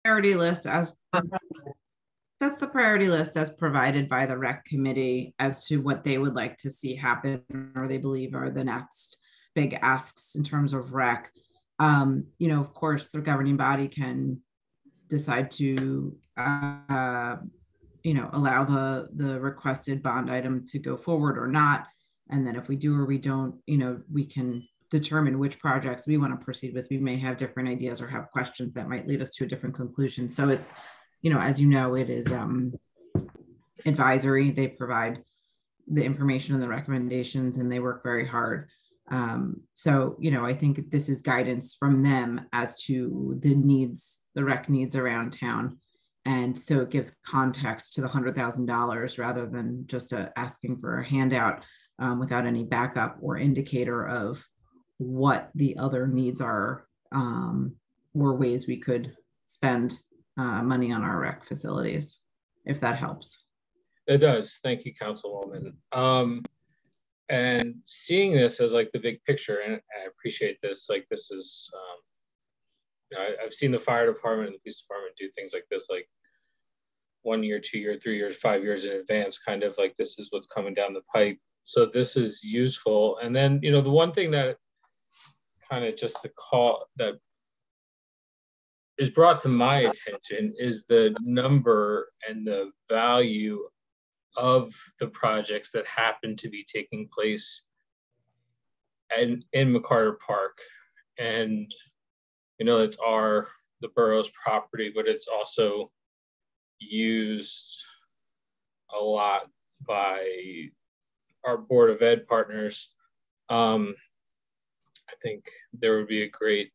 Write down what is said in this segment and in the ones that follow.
priority list that's the priority list as provided by the rec committee as to what they would like to see happen or they believe are the next big asks in terms of rec. Of course, the governing body can decide to, allow the requested bond item to go forward or not. And then if we do or we don't, we can determine which projects we want to proceed with. We may have different ideas or have questions that might lead us to a different conclusion. So it's, as it is advisory. They provide the information and the recommendations, and they work very hard. I think this is guidance from them as to the rec needs around town. And so it gives context to the $100,000 rather than just asking for a handout without any backup or indicator of what the other needs are or ways we could spend money on our rec facilities, if that helps. It does. Thank you, Councilwoman. And seeing this as like the big picture, and I appreciate this, like this is, I've seen the fire department and the police department do things like this, like 1 year, 2 year, 3 years, 5 years in advance, kind of like this is what's coming down the pipe. So this is useful. And then, the one thing that kind of just the call that is brought to my attention is the number and the value of the projects that happen to be taking place in McCarter Park. And it's the borough's property, but it's also used a lot by our Board of Ed partners. I think there would be a great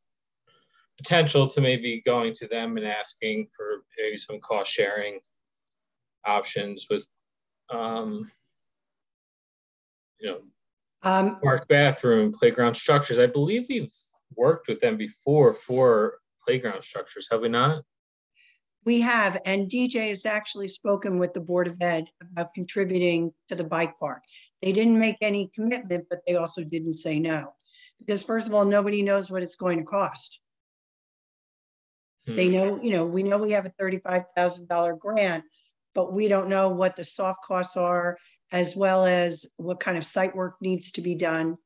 potential to maybe going to them and asking for maybe some cost sharing options with, park bathroom, playground structures. I believe we've worked with them before for playground structures, have we not? We have, and DJ has actually spoken with the Board of Ed about contributing to the bike park. They didn't make any commitment, but they also didn't say no. Because first of all, nobody knows what it's going to cost. They know, we know we have a $35,000 grant, but we don't know what the soft costs are, as well as what kind of site work needs to be done.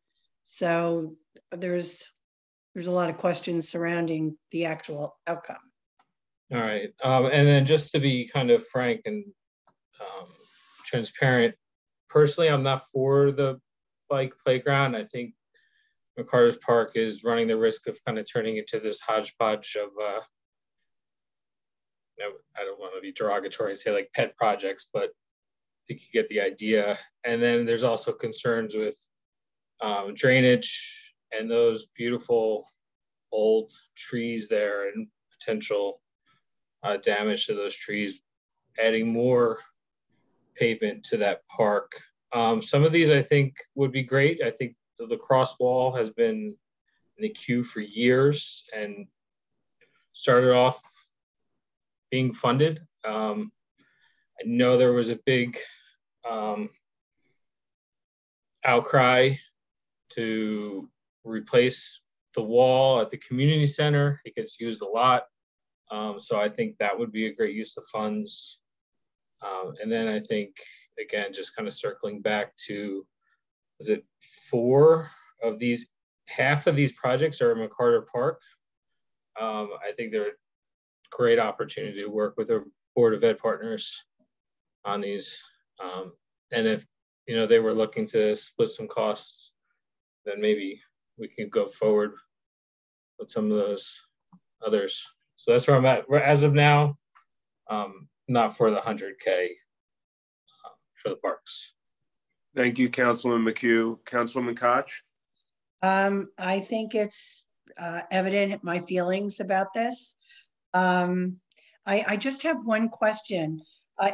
So there's a lot of questions surrounding the actual outcome. All right. And then just to be kind of frank and transparent, personally, I'm not for the bike playground. I think McCarter's Park is running the risk of kind of turning into this hodgepodge of, I don't want to be derogatory and say like pet projects, but I think you get the idea. And then there's also concerns with drainage and those beautiful old trees there and potential damage to those trees, adding more pavement to that park. Some of these I think would be great. I think the cross wall has been in the queue for years and started off being funded. I know there was a big outcry to replace the wall at the community center. It gets used a lot. So I think that would be a great use of funds. And then I think, again, just kind of circling back to, was it half of these projects are in McCarter Park. I think they're a great opportunity to work with our Board of Ed partners on these. And if, they were looking to split some costs, then maybe we can go forward with some of those others. So that's where I'm at. As of now, not for the 100K for the parks. Thank you, Councilman McHugh. Councilwoman Koch? I think it's evident my feelings about this. I just have one question.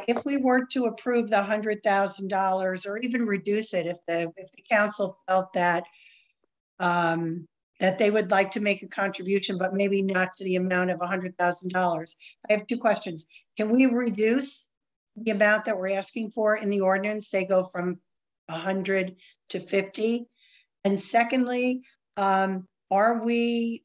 If we were to approve the $100,000 or even reduce it, if the council felt that that they would like to make a contribution, but maybe not to the amount of $100,000. I have two questions. Can we reduce the amount that we're asking for in the ordinance? They go from 100 to 50. And secondly, are we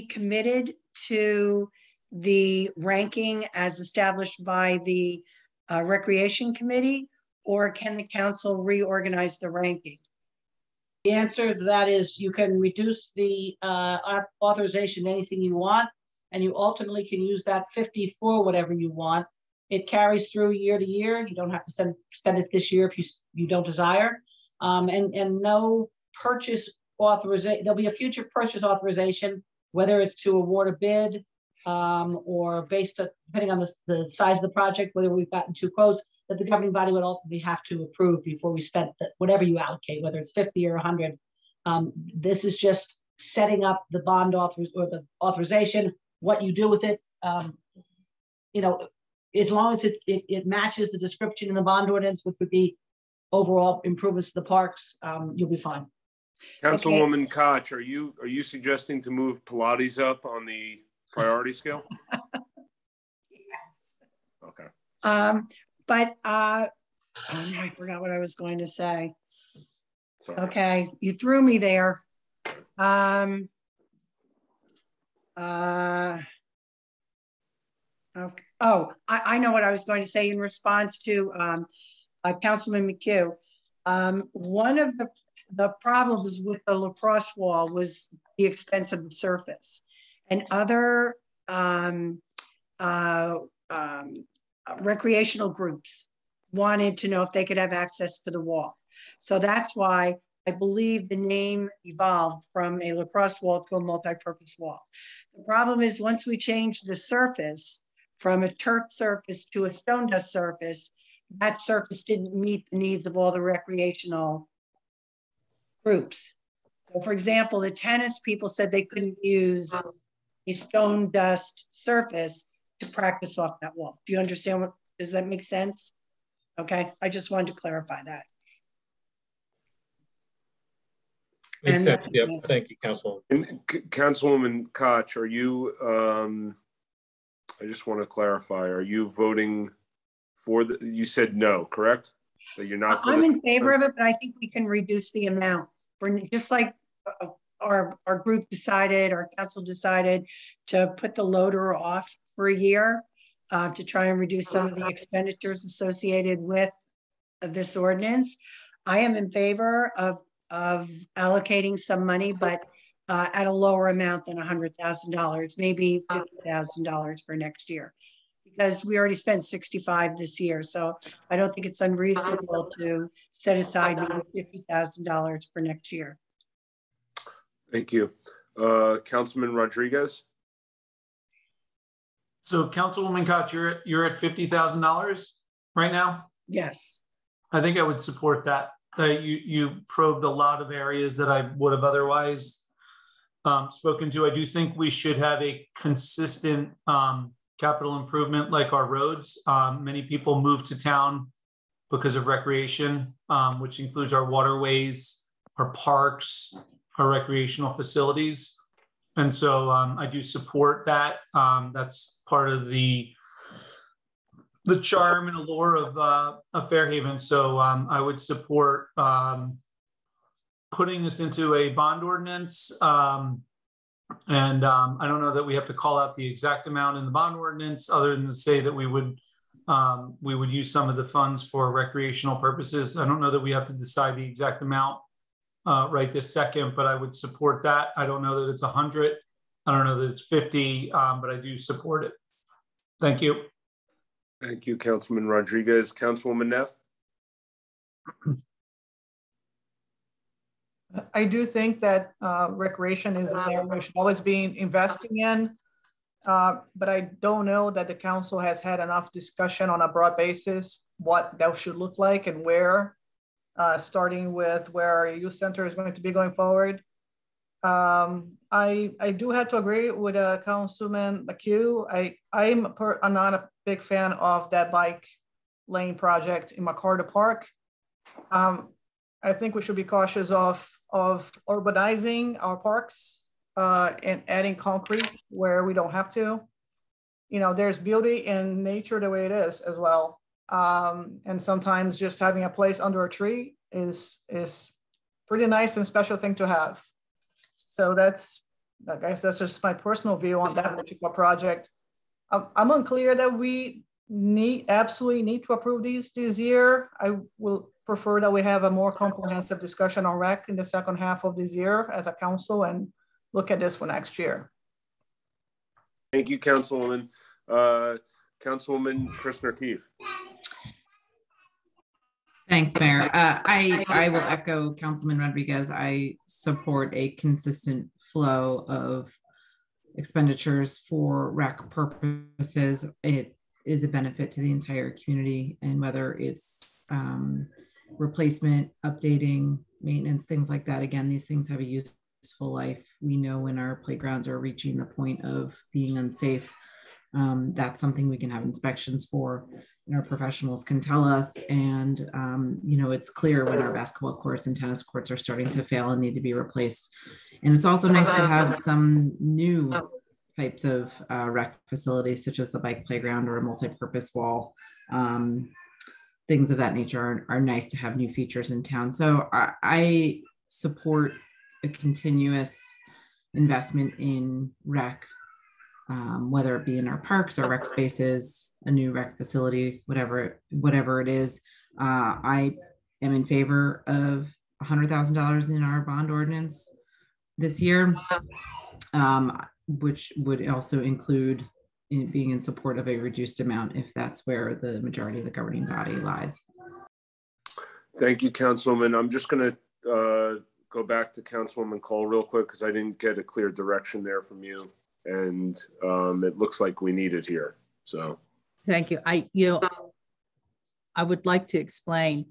committed to the ranking as established by the Recreation Committee, or can the council reorganize the ranking? The answer to that is you can reduce the authorization to anything you want, and you ultimately can use that 50 for whatever you want. It carries through year to year. You don't have to spend it this year if you don't desire. And no purchase authorization. There'll be a future purchase authorization, whether it's to award a bid or depending on the size of the project, whether we've gotten 2 quotes, that the governing body would ultimately have to approve before we spend whatever you allocate, whether it's 50 or 100. This is just setting up the bond the authorization. What you do with it, you know, as long as it matches the description in the bond ordinance, which would be overall improvements to the parks, you'll be fine. Councilwoman Koch, are you suggesting to move Pilates up on the priority scale? Yes. Okay. But I forgot what I was going to say. Sorry. Okay, you threw me there. Okay. Oh, I know what I was going to say in response to Councilman McHugh. One of the problems with the lacrosse wall was the expense of the surface, and other recreational groups wanted to know if they could have access to the wall. So that's why I believe the name evolved from a lacrosse wall to a multi-purpose wall. The problem is once we changed the surface from a turf surface to a stone dust surface, that surface didn't meet the needs of all the recreational groups. So for example, the tennis people said they couldn't use a stone dust surface to practice off that wall. Do you understand does that make sense? Okay, I just wanted to clarify that. Makes sense. Yep. Thank you, Councilwoman. Councilwoman Koch, are you, I just want to clarify, are you voting for you said no, correct? That you're not for I'm in favor of it, but I think we can reduce the amount for just like our group decided, our council decided to put the loader off for a year to try and reduce some of the expenditures associated with this ordinance. I am in favor of allocating some money, but at a lower amount than $100,000, maybe $50,000 for next year, because we already spent 65 this year. So I don't think it's unreasonable to set aside maybe $50,000 for next year. Thank you. Councilman Rodriguez. So Councilwoman Koch, you're at $50,000 right now? Yes. I think I would support that. You probed a lot of areas that I would have otherwise spoken to. I do think we should have a consistent capital improvement like our roads. Many people move to town because of recreation, which includes our waterways, our parks, our recreational facilities. And so I do support that. That's part of the charm and allure of Fairhaven. So I would support putting this into a bond ordinance. And I don't know that we have to call out the exact amount in the bond ordinance, other than to say that we would use some of the funds for recreational purposes. I don't know that we have to decide the exact amount right this second, but I would support that. I don't know that it's 100. I don't know that it's 50, but I do support it. Thank you. Thank you, Councilman Rodriguez. Councilwoman Neff. I do think that recreation is an area we should always be investing in, but I don't know that the council has had enough discussion on a broad basis what that should look like and where, starting with where our youth center is going to be going forward. I do have to agree with Councilman McHugh. I'm not a big fan of that bike lane project in MacArthur Park. I think we should be cautious of urbanizing our parks and adding concrete where we don't have to. You know, there's beauty in nature the way it is as well. And sometimes just having a place under a tree is pretty nice and special thing to have. So I guess that's just my personal view on that particular project. I'm unclear that we absolutely need to approve these this year. I will prefer that we have a more comprehensive discussion on rec in the second half of this year as a council and look at this for next year. Thank you, Councilwoman. Councilwoman Christner Keefe. Thanks, Mayor. I will echo Councilman Rodriguez. I support a consistent flow of expenditures for rec purposes. It is a benefit to the entire community, and whether it's replacement, updating, maintenance, things like that. Again, these things have a useful life. We know when our playgrounds are reaching the point of being unsafe. That's something we can have inspections for, and our professionals can tell us. And you know, it's clear when our basketball courts and tennis courts are starting to fail and need to be replaced. And it's also nice to have some new types of rec facilities, such as the bike playground or a multi-purpose wall. Things of that nature are nice to have new features in town. So I support a continuous investment in rec, whether it be in our parks or rec spaces, a new rec facility, whatever it is. I am in favor of $100,000 in our bond ordinance this year, which would also include being in support of a reduced amount if that's where the majority of the governing body lies. Thank you, Councilwoman. I'm just going to go back to Councilwoman Cole real quick because I didn't get a clear direction there from you, and it looks like we need it here. So, thank you. I would like to explain.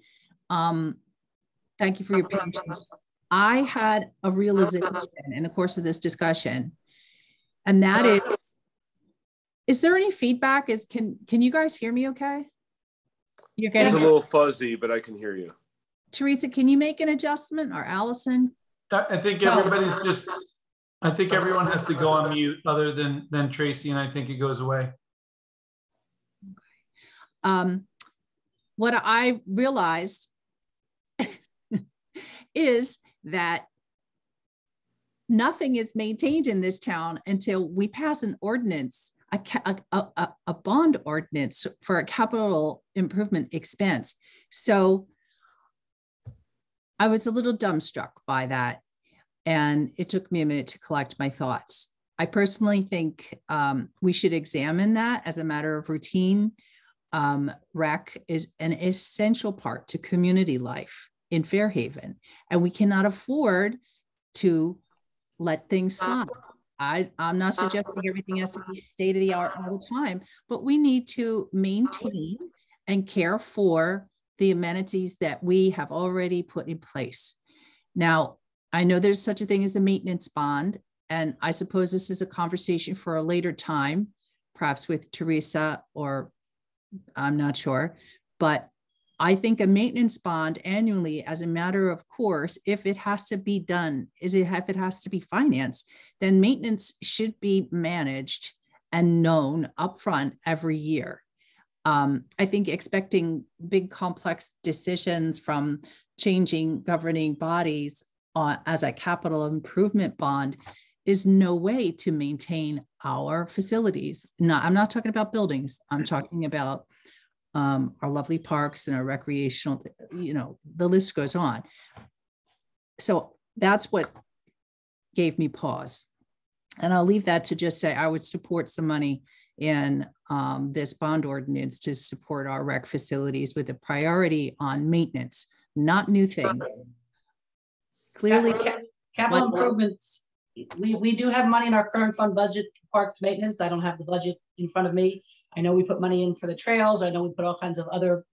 Thank you for your patience. I had a realization in the course of this discussion, and that is there any feedback? Can you guys hear me okay? You're getting it's a little fuzzy, but I can hear you. Teresa, can you make an adjustment, or Allison? I think everybody's I think everyone has to go on mute other than Tracy, and I think it goes away. Okay. What I realized is that nothing is maintained in this town until we pass an ordinance, a bond ordinance for a capital improvement expense. So I was a little dumbstruck by that, and it took me a minute to collect my thoughts. I personally think we should examine that as a matter of routine. Rec is an essential part to community life in Fairhaven, and we cannot afford to let things slide. I'm not suggesting everything has to be state of the art all the time, but we need to maintain and care for the amenities that we have already put in place. Now, I know there's such a thing as a maintenance bond, and I suppose this is a conversation for a later time, perhaps with Teresa, or I'm not sure, but I think a maintenance bond annually, as a matter of course, if it has to be done, if it has to be financed, then maintenance should be managed and known upfront every year. I think expecting big complex decisions from changing governing bodies as a capital improvement bond is no way to maintain our facilities. No, I'm not talking about buildings. I'm talking about our lovely parks and our recreational, the list goes on. So that's what gave me pause. And I'll leave that to just say I would support some money in this bond ordinance to support our rec facilities with a priority on maintenance, not new things. Clearly, capital improvements. We do have money in our current fund budget for park maintenance. I don't have the budget in front of me. I know we put money in for the trails. I know we put all kinds of other,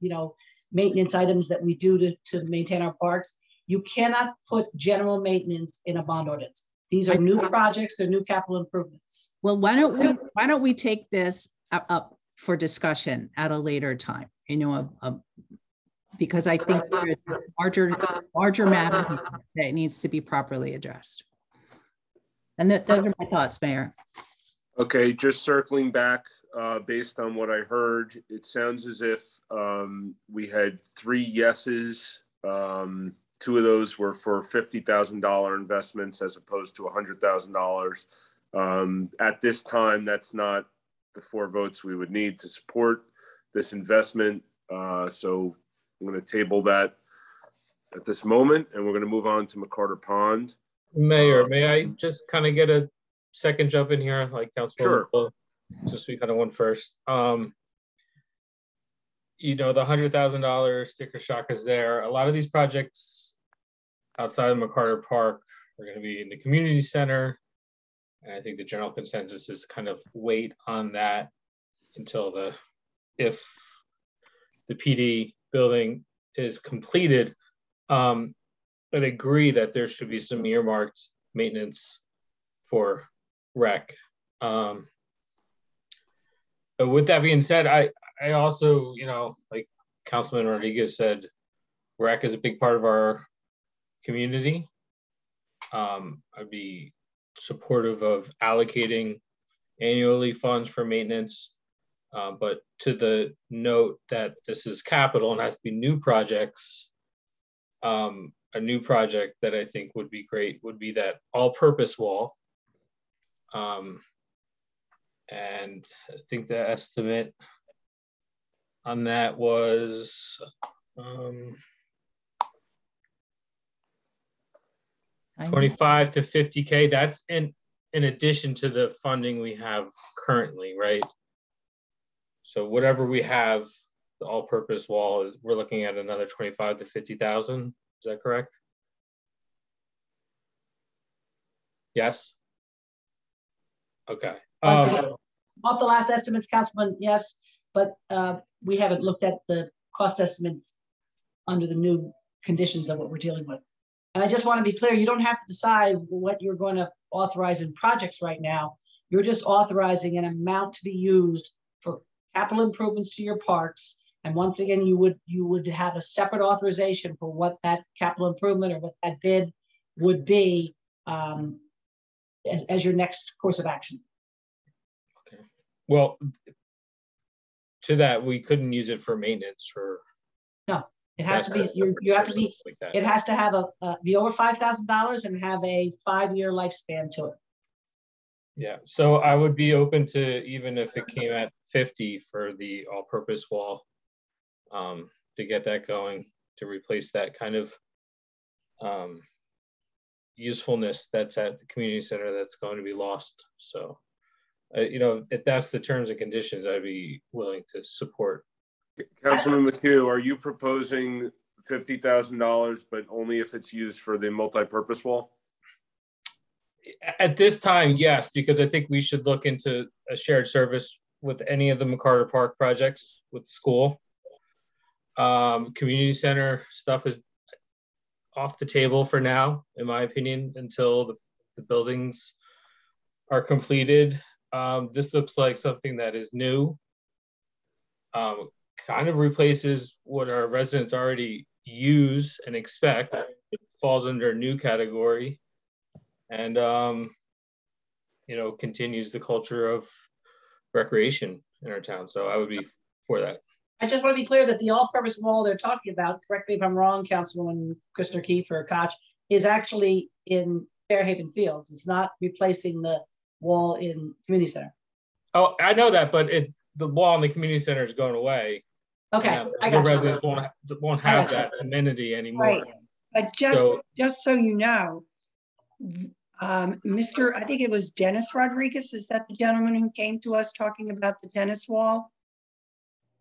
maintenance items that we do to maintain our parks. You cannot put general maintenance in a bond ordinance. These are new projects. They're new capital improvements. Well, why don't we take this up for discussion at a later time? Because I think there's a larger matter that needs to be properly addressed. And those are my thoughts, Mayor. Okay, just circling back, based on what I heard, it sounds as if we had 3 yeses. 2 of those were for $50,000 investments as opposed to $100,000. At this time, that's not the 4 votes we would need to support this investment. So I'm going to table that at this moment, and we're going to move on to McCarter Pond. Mayor, may I just kind of get a second jump in here, like Councilwoman Cole, just we kind of went first. You know, the $100,000 sticker shock is there. A lot of these projects outside of McCarter Park are going to be in the community center. And I think the general consensus is kind of wait on that until if the PD building is completed. But agree that there should be some earmarked maintenance for rec. But with that being said, I also, you know, like Councilman Rodriguez said, rec is a big part of our community. I'd be supportive of allocating annually funds for maintenance, but to the note that this is capital and has to be new projects, a new project that I think would be great would be that all-purpose wall. And I think the estimate on that was 25 to 50K. That's in addition to the funding we have currently, right? So whatever we have, the all-purpose wall, we're looking at another 25 to 50,000. Is that correct? Yes. Okay. Once again, off the last estimates, Councilman, yes, but we haven't looked at the cost estimates under the new conditions of what we're dealing with. And I just want to be clear, you don't have to decide what you're going to authorize in projects right now. You're just authorizing an amount to be used for capital improvements to your parks. And once again, you would have a separate authorization for what that capital improvement or what that bid would be as your next course of action. Okay. Well, to that, we couldn't use it for maintenance for. No, it has to be. You have to be. Like it has to have be over $5,000 and have a 5-year lifespan to it. Yeah. So I would be open to, even if it came at 50 for the all-purpose wall, to get that going, to replace that kind of usefulness that's at the community center that's going to be lost. So, you know, if that's the terms and conditions, I'd be willing to support. Councilman McHugh, are you proposing $50,000, but only if it's used for the multi-purpose wall? At this time, yes, because I think we should look into a shared service with any of the McCarter Park projects with school. Community center stuff is off the table for now, in my opinion, until the buildings are completed. This looks like something that is new. Kind of replaces what our residents already use and expect. It falls under a new category, and you know, continues the culture of recreation in our town. So I would be for that. I just want to be clear that the all-purpose wall they're talking about, correct me if I'm wrong, Councilwoman Christopher Keefe or Koch, is actually in Fairhaven Fields. It's not replacing the wall in community center. Oh, I know that, but the wall in the community center is going away. Okay, I got the you. Residents won't have that amenity anymore. Right. But just so you know, Mr. I think it was Dennis Rodriguez. Is that the gentleman who came to us talking about the tennis wall?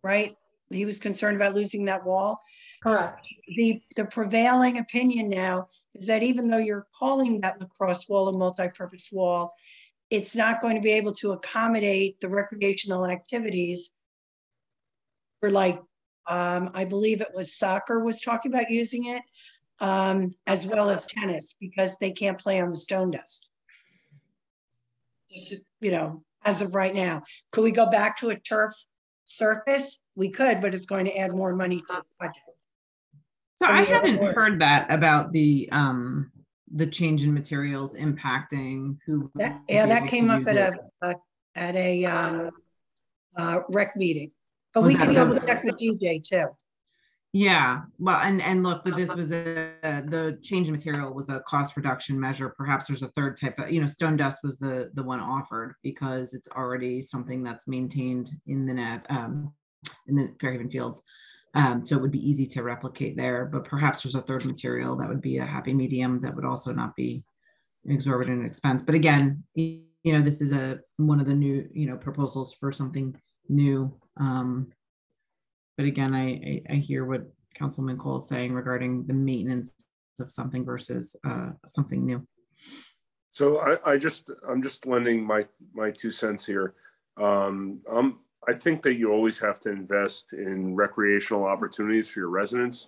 Right? He was concerned about losing that wall. Correct. The prevailing opinion now is that even though you're calling that lacrosse wall a multi-purpose wall, it's not going to be able to accommodate the recreational activities for, like, I believe it was soccer was talking about using it, as well as tennis, because they can't play on the stone dust. Just, you know, as of right now. Could we go back to a turf surface? We could, but it's going to add more money to the budget. So I hadn't heard that about the change in materials impacting who. That came up at a rec meeting, but we can double check with DJ too. Yeah, well, and look, but this was the change in material was a cost reduction measure. Perhaps there's a third type of, stone dust was the one offered because it's already something that's maintained in the net, in the Fairhaven Fields. So it would be easy to replicate there, but perhaps there's a third material that would be a happy medium that would also not be an exorbitant expense. But again, this is one of the new, proposals for something new. But again, I hear what Councilwoman Cole is saying regarding the maintenance of something versus something new. So I'm just lending my 2 cents here. I think that you always have to invest in recreational opportunities for your residents.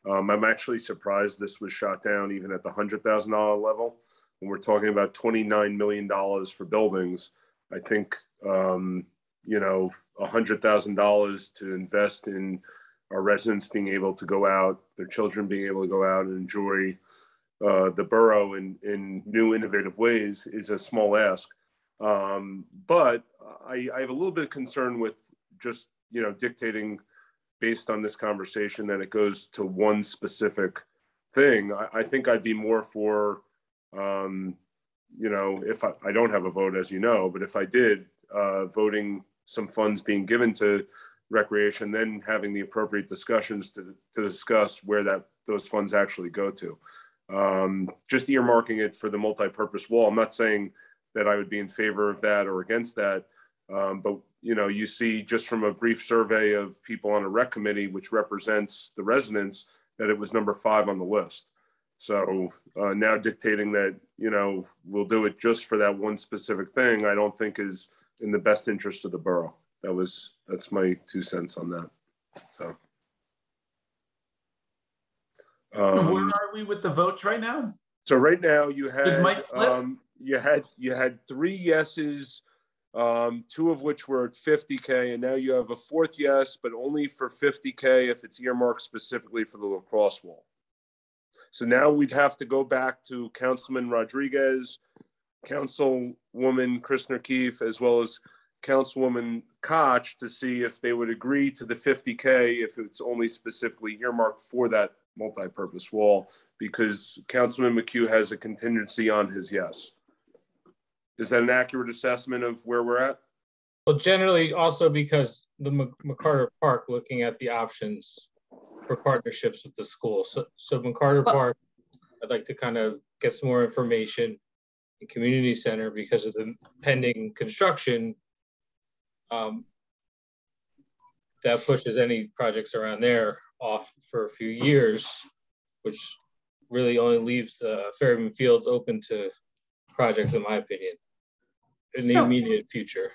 I'm actually surprised this was shot down even at the $100,000 level. When we're talking about $29 million for buildings, I think $100,000 to invest in our residents being able to go out, their children being able to go out and enjoy the borough in new innovative ways is a small ask. But I have a little bit of concern with just, dictating based on this conversation that it goes to one specific thing. I think I'd be more for, if I don't have a vote, as you know, but if I did, voting some funds being given to recreation, then having the appropriate discussions to discuss where those funds actually go to. Just earmarking it for the multi-purpose wall. I'm not saying that I would be in favor of that or against that, but you see just from a brief survey of people on a rec committee, which represents the residents, that it was number 5 on the list. So now dictating that, we'll do it just for that one specific thing, I don't think is in the best interest of the borough. That's my 2 cents on that. So. Where are we with the votes right now? So right now you had you had 3 yeses, 2 of which were at 50K, and now you have a 4th yes, but only for 50K if it's earmarked specifically for the lacrosse wall. So now we'd have to go back to Councilman Rodriguez, Councilwoman Christner Keefe, as well as Councilwoman Koch to see if they would agree to the 50K if it's only specifically earmarked for that multi-purpose wall, because Councilman McHugh has a contingency on his yes. Is that an accurate assessment of where we're at? Well, generally also because the McCarter Park, looking at the options for partnerships with the school. So McCarter Park, I'd like to kind of get some more information in community center because of the pending construction. That pushes any projects around there off for a few years, which really only leaves the Fairhaven Fields open to projects, in my opinion, in the immediate future.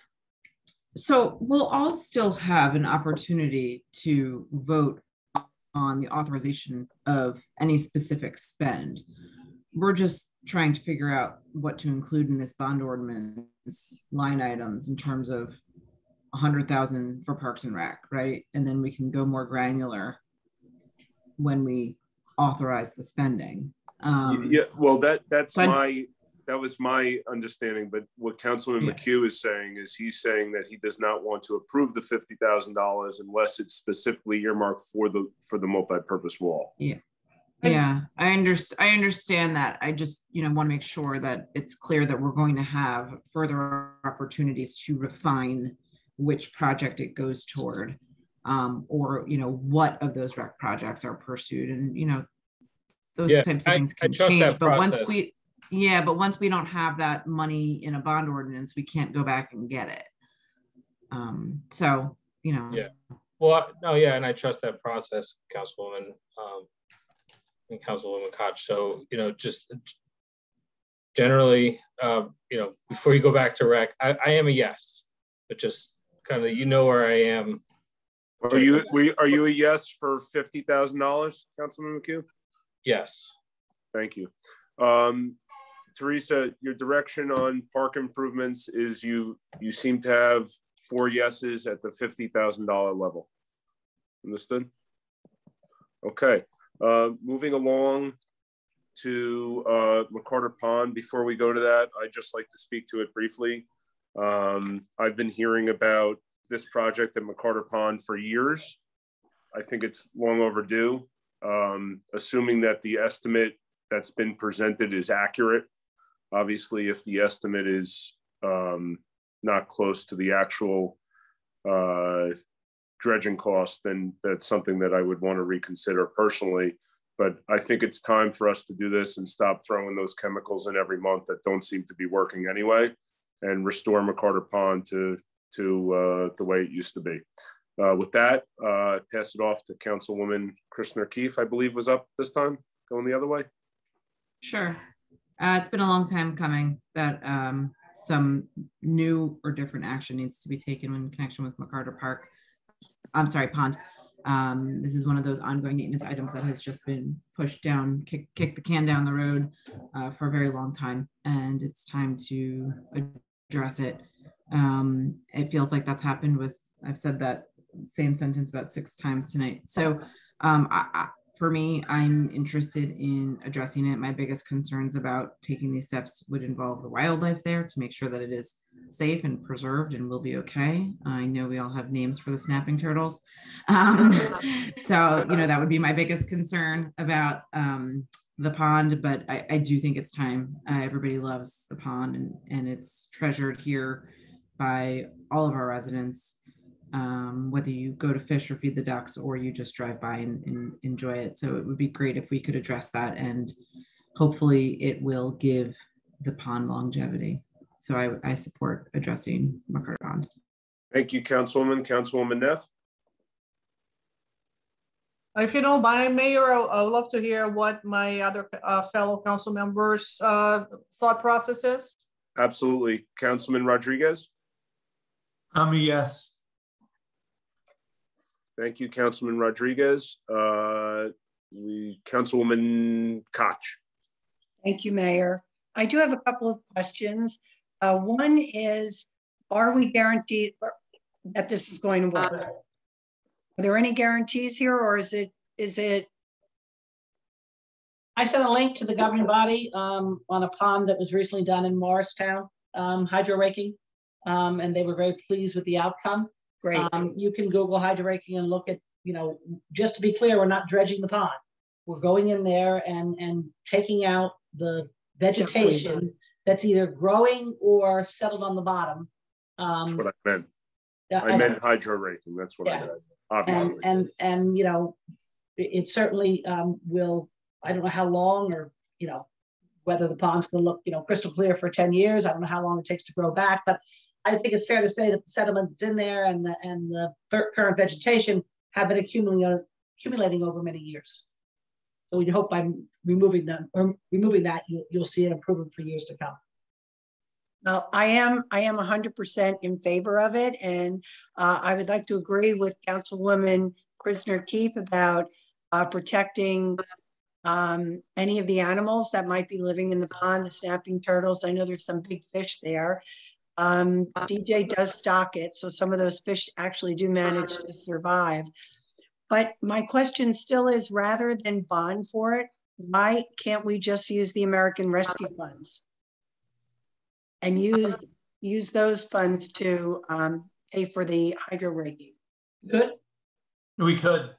So we'll all still have an opportunity to vote on the authorization of any specific spend. We're just trying to figure out what to include in this bond ordinance line items in terms of 100,000 for Parks and Rec, right? And then we can go more granular when we authorize the spending. Yeah, well, that was my understanding. But what Councilman McHugh is saying is he's saying that he does not want to approve the $50,000 unless it's specifically earmarked for the multi-purpose wall. Yeah. Yeah, I understand that. I just, want to make sure that it's clear that we're going to have further opportunities to refine which project it goes toward, or, what of those rec projects are pursued. And, those types of things can change. But once we don't have that money in a bond ordinance, we can't go back and get it. Yeah. Well, no, yeah, and I trust that process, Councilwoman. And Councilwoman Koch. So, just generally, before you go back to rec, I am a yes, but just kind of, where I am. Are you a yes for $50,000, Councilman McHugh? Yes. Thank you. Teresa, your direction on park improvements is you seem to have 4 yeses at the $50,000 level. Understood? Okay. Moving along to McCarter Pond. Before we go to that, I'd just like to speak to it briefly. I've been hearing about this project at McCarter Pond for years. I think it's long overdue. Assuming that the estimate that's been presented is accurate. Obviously, if the estimate is not close to the actual dredging cost, then that's something that I would want to reconsider personally. But I think it's time for us to do this and stop throwing those chemicals in every month that don't seem to be working anyway, and restore McCarter Pond to the way it used to be. With that, pass it off to Councilwoman Christner Keefe, I believe was up this time, going the other way. Sure. It's been a long time coming that some new or different action needs to be taken in connection with McCarter Park. I'm sorry, Pond. This is one of those ongoing maintenance items that has just been pushed down, kick the can down the road for a very long time, and it's time to address it. It feels like that's happened with, I've said that same sentence about 6 times tonight. So for me, I'm interested in addressing it. My biggest concerns about taking these steps would involve the wildlife there to make sure that it is safe and preserved and will be okay. I know we all have names for the snapping turtles. So, that would be my biggest concern about the pond, but I do think it's time. Everybody loves the pond and it's treasured here by all of our residents. Whether you go to fish or feed the ducks or you just drive by and enjoy it. So it would be great if we could address that, and hopefully it will give the pond longevity. So I support addressing McCarter Pond. Thank you, Councilwoman. Councilwoman Neff. If you don't mind, Mayor, I would love to hear what my other fellow council members' thought process is. Absolutely. Councilman Rodriguez. I'm a yes. Thank you, Councilman Rodriguez. Councilwoman Koch. Thank you, Mayor. I do have a couple of questions. One is, are we guaranteed that this is going to work? Are there any guarantees here, or is it? I sent a link to the governing body on a pond that was recently done in Morristown, hydro raking, and they were very pleased with the outcome. Great. You can Google hydro raking and look at, just to be clear, we're not dredging the pond. We're going in there and taking out the vegetation that's either growing or settled on the bottom. That's what I meant. I meant hydro raking. That's what I meant, obviously. And it certainly will, I don't know how long or, whether the pond's going to look, crystal clear for 10 years. I don't know how long it takes to grow back, but I think it's fair to say that the sediments in there and the current vegetation have been accumulating over many years. So we hope by removing that, you'll see an improvement for years to come. Well, I am 100% in favor of it, and I would like to agree with Councilwoman Christner Keefe about protecting any of the animals that might be living in the pond, the snapping turtles. I know there's some big fish there. DJ does stock it, so some of those fish actually do manage to survive. But my question still is, rather than bond for it, why can't we just use the American Rescue Funds and use those funds to pay for the hydro raking? Good. We could.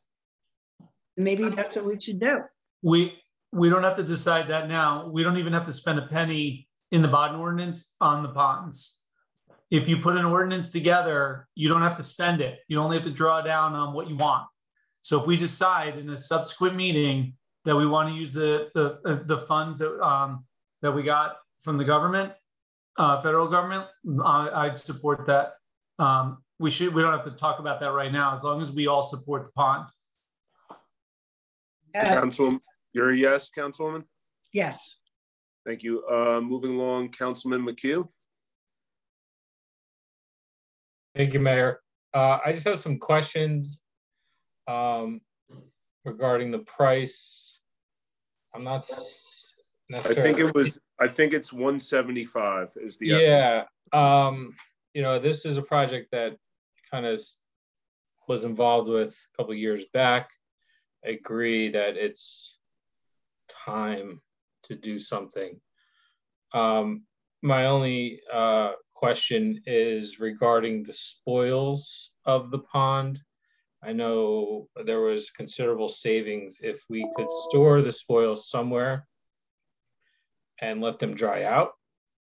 Maybe that's what we should do. We don't have to decide that now. We don't even have to spend a penny in the bond ordinance on the ponds. If you put an ordinance together, you don't have to spend it. You only have to draw down on what you want. So if we decide in a subsequent meeting that we want to use the funds that we got from the government, federal government, I'd support that. We don't have to talk about that right now, as long as we all support the pond. Councilwoman, you're a yes, Councilwoman? Yes. Thank you. Moving along, Councilman McHugh. Thank you, Mayor. I just have some questions regarding the price. I'm not necessarily. I think it's 175 is the estimate. Yeah. This is a project that kind of was involved with a couple of years back. I agree that it's time to do something. My only question is regarding the spoils of the pond. I know there was considerable savings if we could store the spoils somewhere and let them dry out,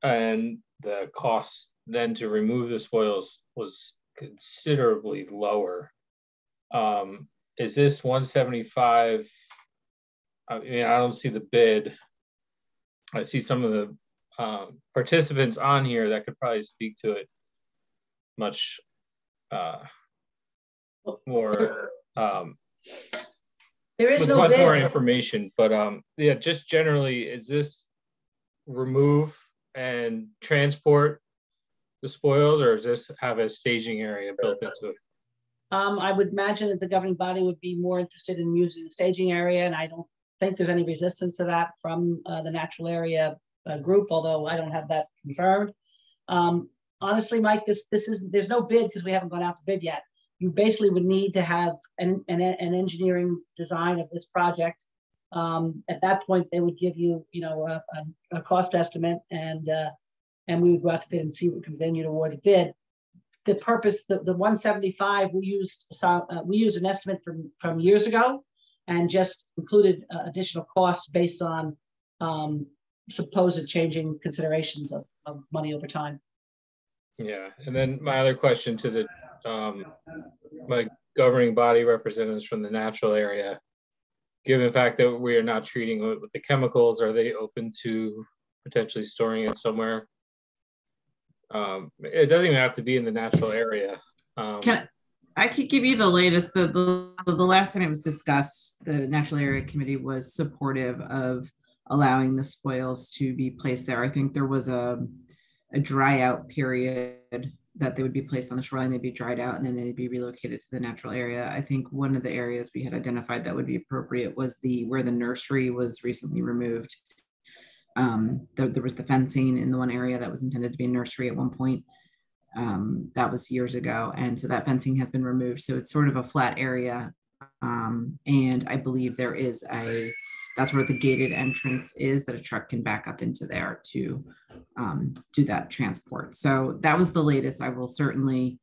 and the cost then to remove the spoils was considerably lower. Is this 175? I mean, I don't see the bid. I see some of the participants on here that could probably speak to it much more. There is with no much bid. more information, but yeah, just generally, is this remove and transport the spoils, or does this have a staging area built into it? I would imagine that the governing body would be more interested in using the staging area, and I don't think there's any resistance to that from the natural area group, although I don't have that confirmed. Honestly, Mike, there's no bid because we haven't gone out to bid yet. You basically would need to have an engineering design of this project. At that point, they would give you, a cost estimate, and we would go out to bid and see what comes in. You'd award the bid. The purpose, the 175, we used an estimate from years ago, and just included additional costs based on supposed changing considerations of money over time. Yeah, and then my other question to the my governing body representatives from the natural area, given the fact that we are not treating it with the chemicals, are they open to potentially storing it somewhere? It doesn't even have to be in the natural area. I could give you the latest. The last time it was discussed, the Natural Area Committee was supportive of allowing the spoils to be placed there. I think there was a dry out period that they would be placed on the shoreline, they'd be dried out, and then they'd be relocated to the natural area. I think one of the areas we had identified that would be appropriate was where the nursery was recently removed. There was the fencing in the one area that was intended to be a nursery at one point. That was years ago. And so that fencing has been removed. So it's sort of a flat area. And I believe that's where the gated entrance is, that a truck can back up into there to do that transport. So that was the latest. I will certainly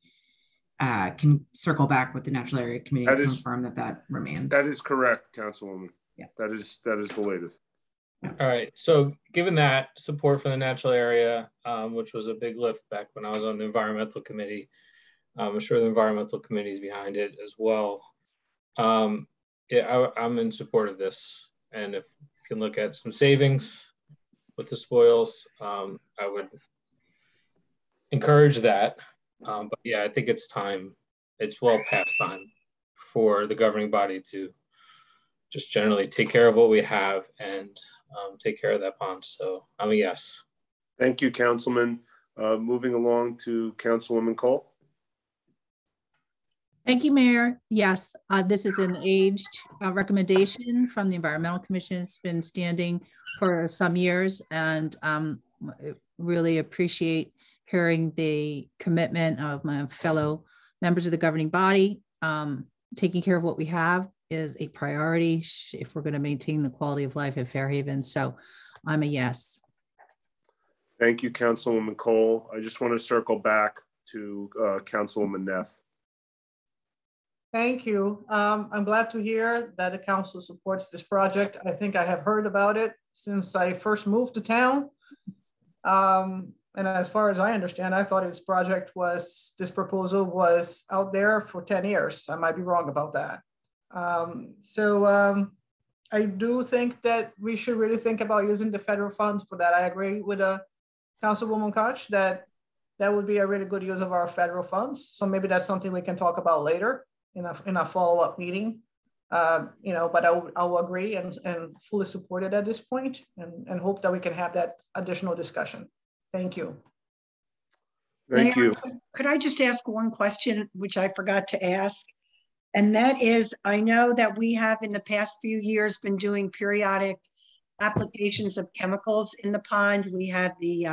can circle back with the Natural Area Committee to confirm that remains. That is correct, Councilwoman. Yeah. That is the latest. All right, so given that support for the natural area, which was a big lift back when I was on the environmental committee, I'm sure the environmental committee is behind it as well. Yeah, I'm in support of this. And if we can look at some savings with the spoils, I would encourage that. But yeah, I think it's time. It's well past time for the governing body to just generally take care of what we have and take care of that pond. So I'm a yes. Thank you, Councilman. Moving along to Councilwoman Cole. Thank you, Mayor. Yes, this is an aged recommendation from the Environmental Commission. It's been standing for some years, and really appreciate hearing the commitment of my fellow members of the governing body. Taking care of what we have is a priority if we're going to maintain the quality of life at Fairhaven. So I'm a yes. Thank you, Councilwoman Cole. I just want to circle back to Councilwoman Neff. Thank you. I'm glad to hear that the council supports this project. I think I have heard about it since I first moved to town. And as far as I understand, I thought this proposal was out there for 10 years. I might be wrong about that. I do think that we should really think about using the federal funds for that. I agree with Councilwoman Koch that would be a really good use of our federal funds. So maybe that's something we can talk about later in a follow-up meeting. But I will agree and fully support it at this point, and hope that we can have that additional discussion. Thank you. Thank you. Could I just ask one question, which I forgot to ask? And that is, I know that we have in the past few years been doing periodic applications of chemicals in the pond. We have the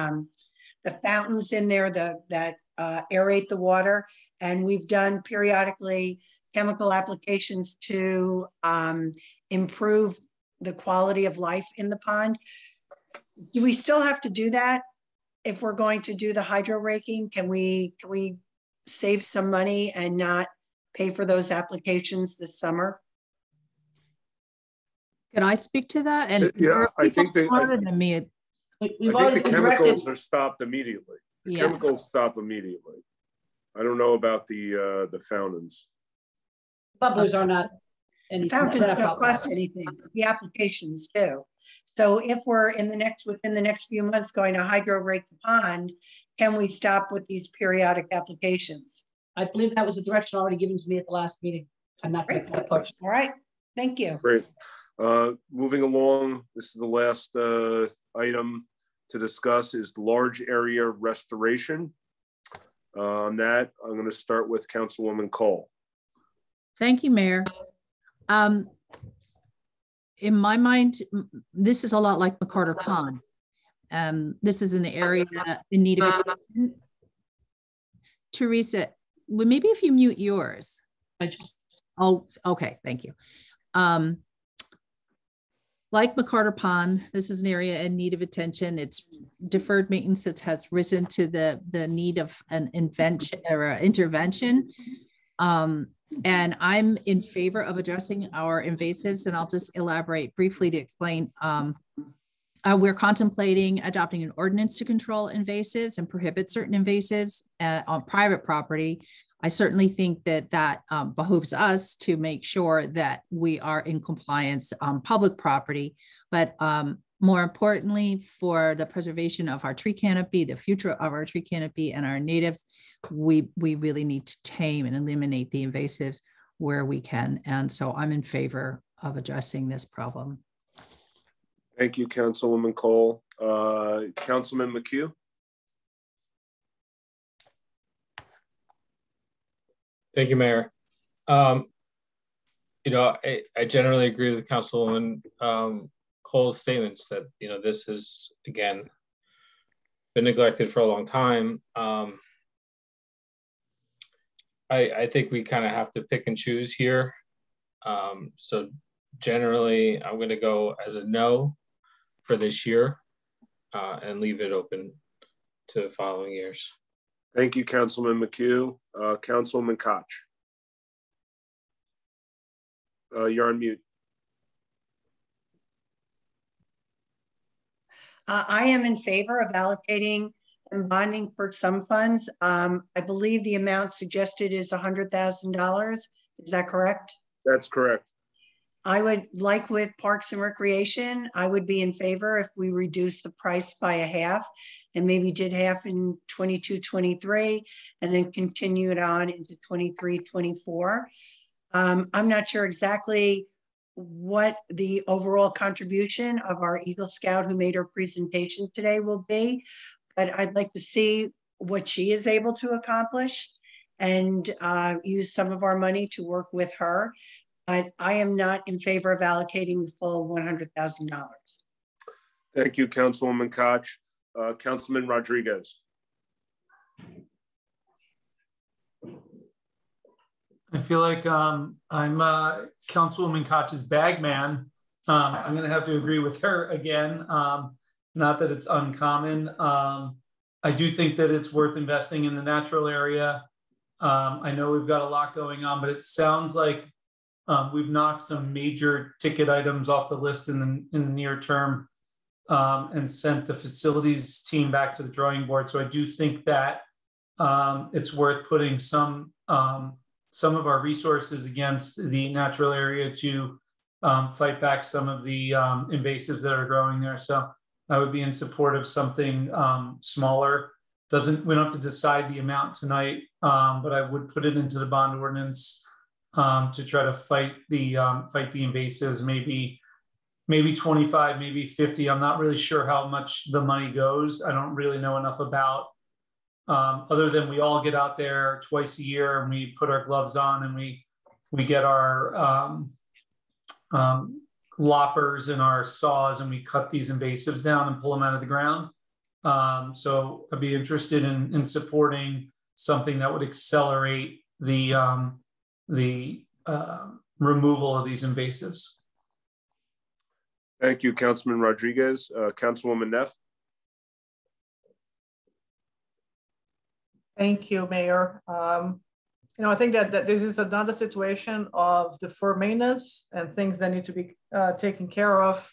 fountains in there that aerate the water, and we've done periodically chemical applications to improve the quality of life in the pond. Do we still have to do that if we're going to do the hydro raking? Can we save some money and not pay for those applications this summer? Can I speak to that? And yeah, I think smarter than me. I think the chemicals are stopped immediately. The chemicals stop immediately. I don't know about the fountains. Bubblers are not anything. Fountains don't cost anything, but the applications do. So if we're within the next few months going to hydro rake the pond, can we stop with these periodic applications? I believe that was a direction already given to me at the last meeting. I'm not going to push. All right, thank you. Great. Moving along, this is the last item to discuss is large area restoration. On that, I'm going to start with Councilwoman Cole. Thank you, Mayor. In my mind, this is a lot like McCarter Pond. This is an area in need of attention. Teresa, well, maybe if you mute yours. Oh, okay, thank you. Like McCarter Pond, this is an area in need of attention. It's deferred maintenance that has risen to the need of an intervention. And I'm in favor of addressing our invasives, and I'll just elaborate briefly to explain. We're contemplating adopting an ordinance to control invasives and prohibit certain invasives on private property. I certainly think that behooves us to make sure that we are in compliance on public property, but more importantly, for the preservation of our tree canopy, the future of our tree canopy and our natives, we really need to tame and eliminate the invasives where we can. And so I'm in favor of addressing this problem. Thank you, Councilwoman Cole. Councilman McHugh. Thank you, Mayor. I generally agree with Councilwoman Cole's statements that, this has, again, been neglected for a long time. I think we kind of have to pick and choose here. So generally, I'm going to go as a no for this year and leave it open to following years. Thank you, Councilman McHugh. Councilwoman Koch. You're on mute. I am in favor of allocating and bonding for some funds. I believe the amount suggested is $100,000. Is that correct? That's correct. I would, like with Parks and Recreation, I would be in favor if we reduce the price by a half and maybe did half in 22, 23, and then continue it on into 23, 24. I'm not sure exactly what the overall contribution of our Eagle Scout who made her presentation today will be, but I'd like to see what she is able to accomplish and use some of our money to work with her. But I am not in favor of allocating the full $100,000. Thank you, Councilwoman Koch. Councilman Rodriguez. I feel like I'm Councilwoman Koch's bag man. I'm going to have to agree with her again. Not that it's uncommon. I do think that it's worth investing in the natural area. I know we've got a lot going on, but it sounds like we've knocked some major ticket items off the list in the near term and sent the facilities team back to the drawing board. So I do think that it's worth putting some of our resources against the natural area to fight back some of the invasives that are growing there. So I would be in support of something smaller. We don't have to decide the amount tonight, but I would put it into the bond ordinance to try to fight the invasives, maybe 25, maybe 50. I'm not really sure how much the money goes. I don't really know enough about, other than we all get out there twice a year and we put our gloves on and we get our loppers and our saws and we cut these invasives down and pull them out of the ground. So I'd be interested in supporting something that would accelerate the removal of these invasives. Thank you, Councilman Rodriguez. Councilwoman Neff. Thank you, Mayor. I think that this is another situation of deferred maintenance and things that need to be taken care of.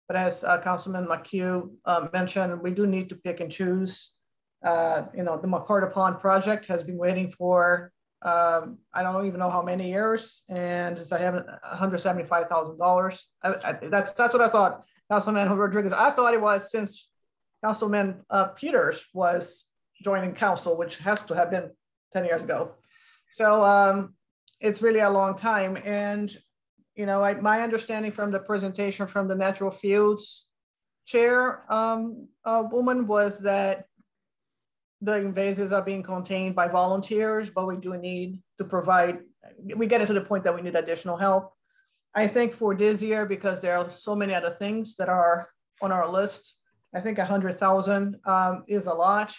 But as Councilman McHugh mentioned, we do need to pick and choose. The McCarter Pond project has been waiting for, I don't even know how many years, and I have $175,000. That's what I thought, Councilman Rodriguez. I thought it was since Councilman Peters was joining council, which has to have been 10 years ago. So it's really a long time. And, my understanding from the presentation from the Natural Fields Chair woman was that the invasives are being contained by volunteers, but we do need to provide, we get it to the point that we need additional help. I think for this year, because there are so many other things that are on our list, I think 100,000 is a lot.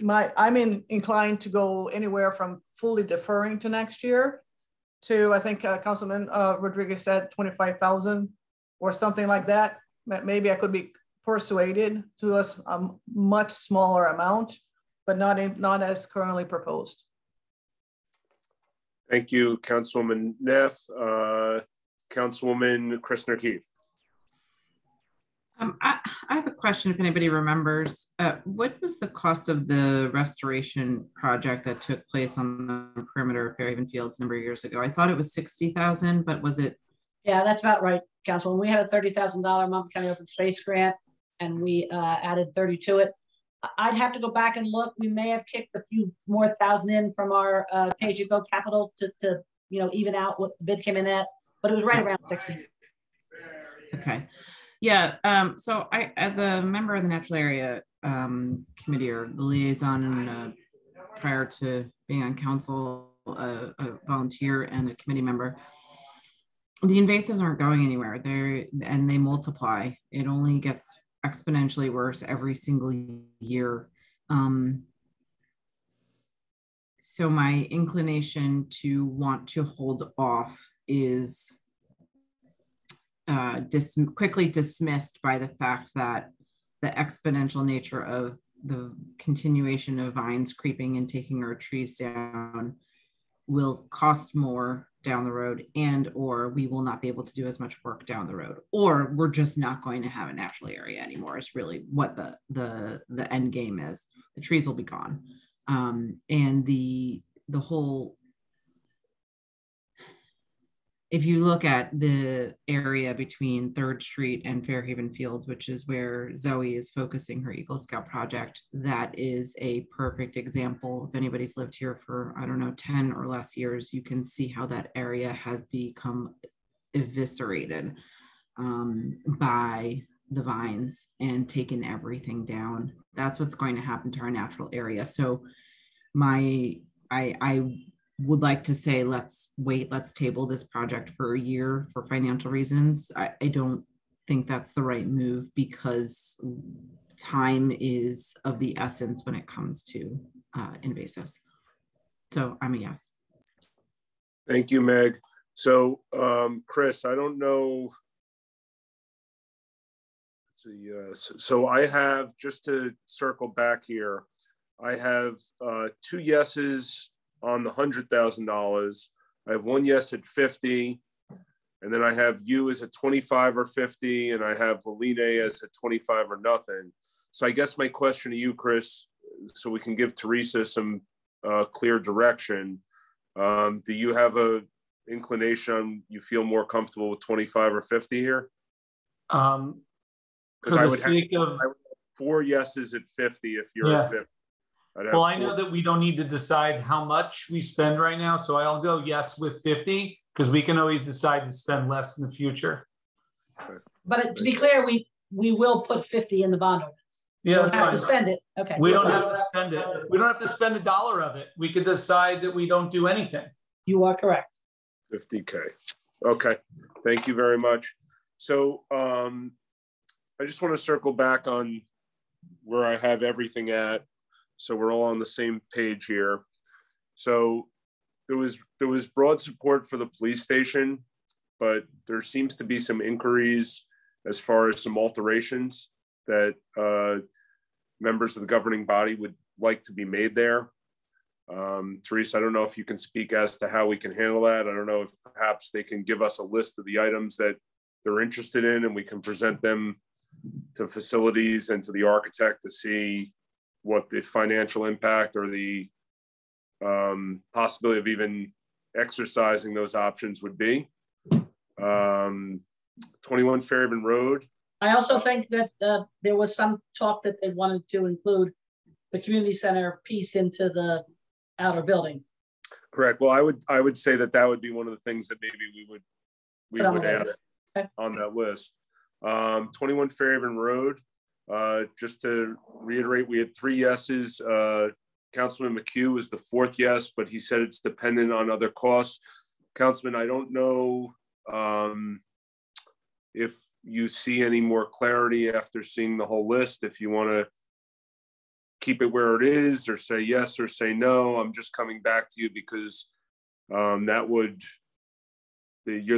I'm inclined to go anywhere from fully deferring to next year to, I think Councilman Rodriguez said 25,000 or something like that. Maybe I could be persuaded to a much smaller amount, but not as currently proposed. Thank you, Councilwoman Neff. Councilwoman Christner-Keith. I have a question, if anybody remembers. What was the cost of the restoration project that took place on the perimeter of Fairhaven Fields a number of years ago? I thought it was 60,000, but was it? Yeah, that's about right, Councilwoman. We had a $30,000 Montgomery County Open Space grant, and we added 30 to it. I'd have to go back and look. We may have kicked a few more thousand in from our pay-as-you-go capital to even out what the bid came in at, but it was right around 60. Okay. Yeah, so I, as a member of the Natural Area Committee or the liaison, prior to being on council, a volunteer and a committee member, the invasives aren't going anywhere. They multiply. It only gets exponentially worse every single year. So my inclination to want to hold off is quickly dismissed by the fact that the exponential nature of the continuation of vines creeping and taking our trees down will cost more down the road, and or we will not be able to do as much work down the road, or we're just not going to have a natural area anymore. Is really what the end game is. The trees will be gone, and the whole. If you look at the area between 3rd Street and Fairhaven Fields, which is where Zoe is focusing her Eagle Scout project, that is a perfect example. If anybody's lived here for, I don't know, 10 or less years, you can see how that area has become eviscerated by the vines and taken everything down. That's what's going to happen to our natural area. So I would like to say, let's wait, let's table this project for a year for financial reasons. I don't think that's the right move, because time is of the essence when it comes to invasives. So I'm a yes. Thank you, Meg. So Chris, I don't know. Let's see, yes. So I have, just to circle back here, I have 2 yeses on the $100,000. I have 1 yes at 50, and then I have you as a 25 or 50, and I have Aline as a 25 or nothing. So I guess my question to you, Chris, so we can give Teresa some clear direction. Do you have a inclination you feel more comfortable with 25 or 50 here? Because I would have 4 yeses at 50 if you're at 50. Well, I know that we don't need to decide how much we spend right now, so I'll go yes with 50, because we can always decide to spend less in the future. Okay. But to be clear, we will put 50 in the bond ordinance. Yeah, we don't have to spend it. Okay. We don't have to spend it. We don't have to spend $1 of it. We could decide that we don't do anything. You are correct. 50K. Okay. Thank you very much. So I just want to circle back on where I have everything at, so we're all on the same page here. So there was broad support for the police station, but there seems to be some inquiries as far as some alterations that members of the governing body would like to be made there. Teresa, I don't know if you can speak as to how we can handle that. I don't know if perhaps they can give us a list of the items that they're interested in and we can present them to facilities and to the architect to see what the financial impact or the possibility of even exercising those options would be. 21 Fairhaven Road. I also think that there was some talk that they wanted to include the community center piece into the outer building. Correct. Well, I would say that would be one of the things that maybe we would add on that list. 21 Fairhaven Road. Just to reiterate, we had 3 yeses. Councilman McHugh was the 4th yes, but he said it's dependent on other costs. Councilman, I don't know if you see any more clarity after seeing the whole list, if you want to keep it where it is or say yes or say no. I'm just coming back to you because you're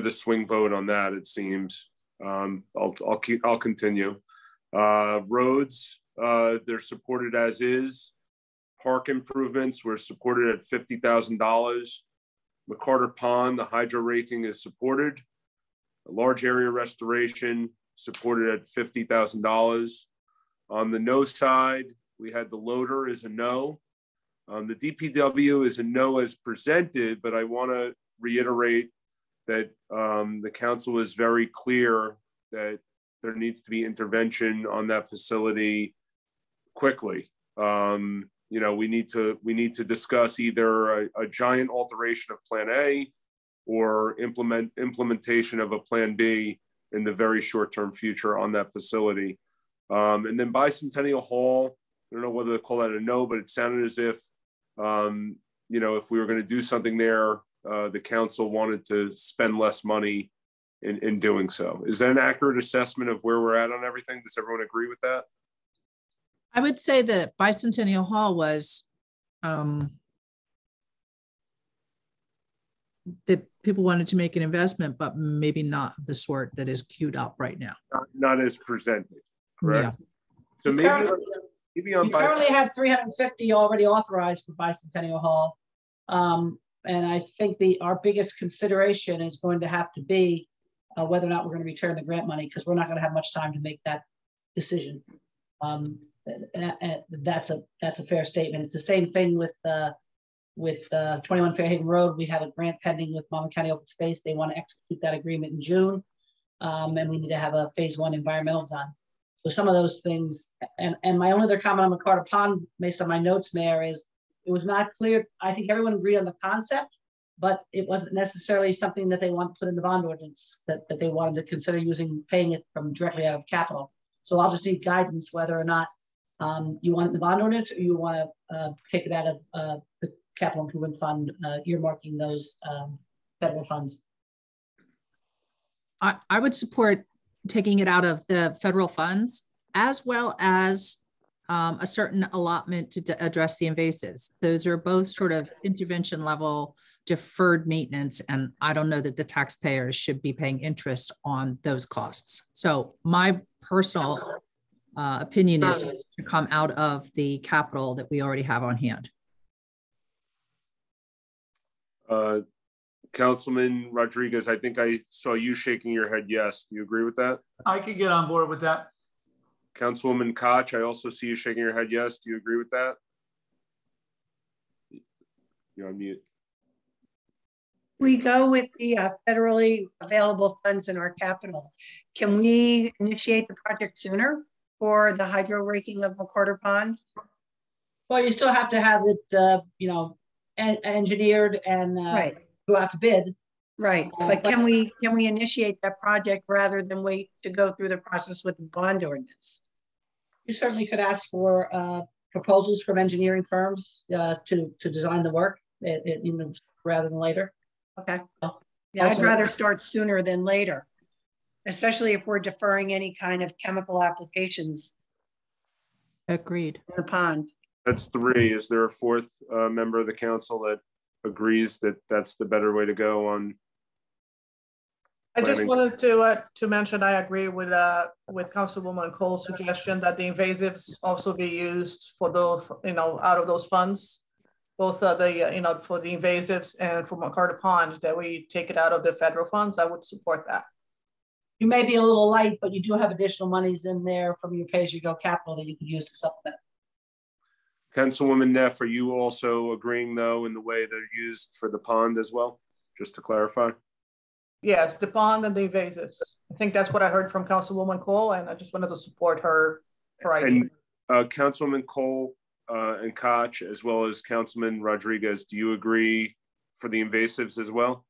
the swing vote on that, it seems. I'll continue. Roads, they're supported as is. Park improvements were supported at $50,000. McCarter Pond, the hydro raking is supported. A large area restoration supported at $50,000. On the no side, we had the loader is a no. The DPW is a no as presented, but I want to reiterate that the council is very clear that there needs to be intervention on that facility quickly. You know, we need to discuss either a giant alteration of Plan A or implementation of a Plan B in the very short-term future on that facility. And then Bicentennial Hall, I don't know whether to call that a no, but it sounded as if, you know, if we were going to do something there, the council wanted to spend less money in doing so. Is that an accurate assessment of where we're at on everything? Does everyone agree with that? I would say that Bicentennial Hall was that people wanted to make an investment, but maybe not the sort that is queued up right now. Not as presented, correct? Yeah. So maybe on we currently have 350 already authorized for Bicentennial Hall. And I think our biggest consideration is going to have to be whether or not we're going to return the grant money, because we're not going to have much time to make that decision. That's a fair statement. It's the same thing with 21 Fairhaven Road. We have a grant pending with Monmouth County Open Space. They want to execute that agreement in June, and we need to have a phase 1 environmental done. So some of those things, and my only other comment on McCarter Pond, based on my notes, Mayor, is it was not clear. I think everyone agreed on the concept, but it wasn't necessarily something that they want to put in the bond ordinance that they wanted to consider paying it from directly out of capital. So I'll just need guidance whether or not you want it in the bond ordinance or you want to take it out of the capital improvement fund, earmarking those federal funds. I would support taking it out of the federal funds, as well as a certain allotment to address the invasives. Those are both sort of intervention level deferred maintenance, and I don't know that the taxpayers should be paying interest on those costs. So my personal opinion is to come out of the capital that we already have on hand. Councilman Rodriguez, I think I saw you shaking your head yes. Do you agree with that? I could get on board with that. Councilwoman Koch, I also see you shaking your head yes. Do you agree with that? You're on mute. We go with the federally available funds in our capital. Can we initiate the project sooner for the hydro raking of McCarter Pond? Well, you still have to have it, you know, engineered and right. Go out to bid. Right, but can we initiate that project rather than wait to go through the process with the bond ordinance? You certainly could ask for proposals from engineering firms to design the work, you know, rather than later. Okay. Yeah, I'd rather start sooner than later, especially if we're deferring any kind of chemical applications. Agreed. In the pond. That's 3. Is there a 4th member of the council that agrees that that's the better way to go on? I just wanted to mention I agree with Councilwoman Cole's suggestion that the invasives also be used for those, you know, out of those funds both the, for the invasives and for McCarter Pond, that we take it out of the federal funds, I would support that. You may be a little light, but you do have additional monies in there from your pay-as-you-go capital that you could use to supplement. Councilwoman Neff, are you also agreeing though in the way they're used for the pond as well? Just to clarify. Yes, the pond and the invasives. I think that's what I heard from Councilwoman Cole, and I just wanted to support her idea. And Councilwoman Cole and Koch, as well as Councilman Rodriguez, do you agree for the invasives as well?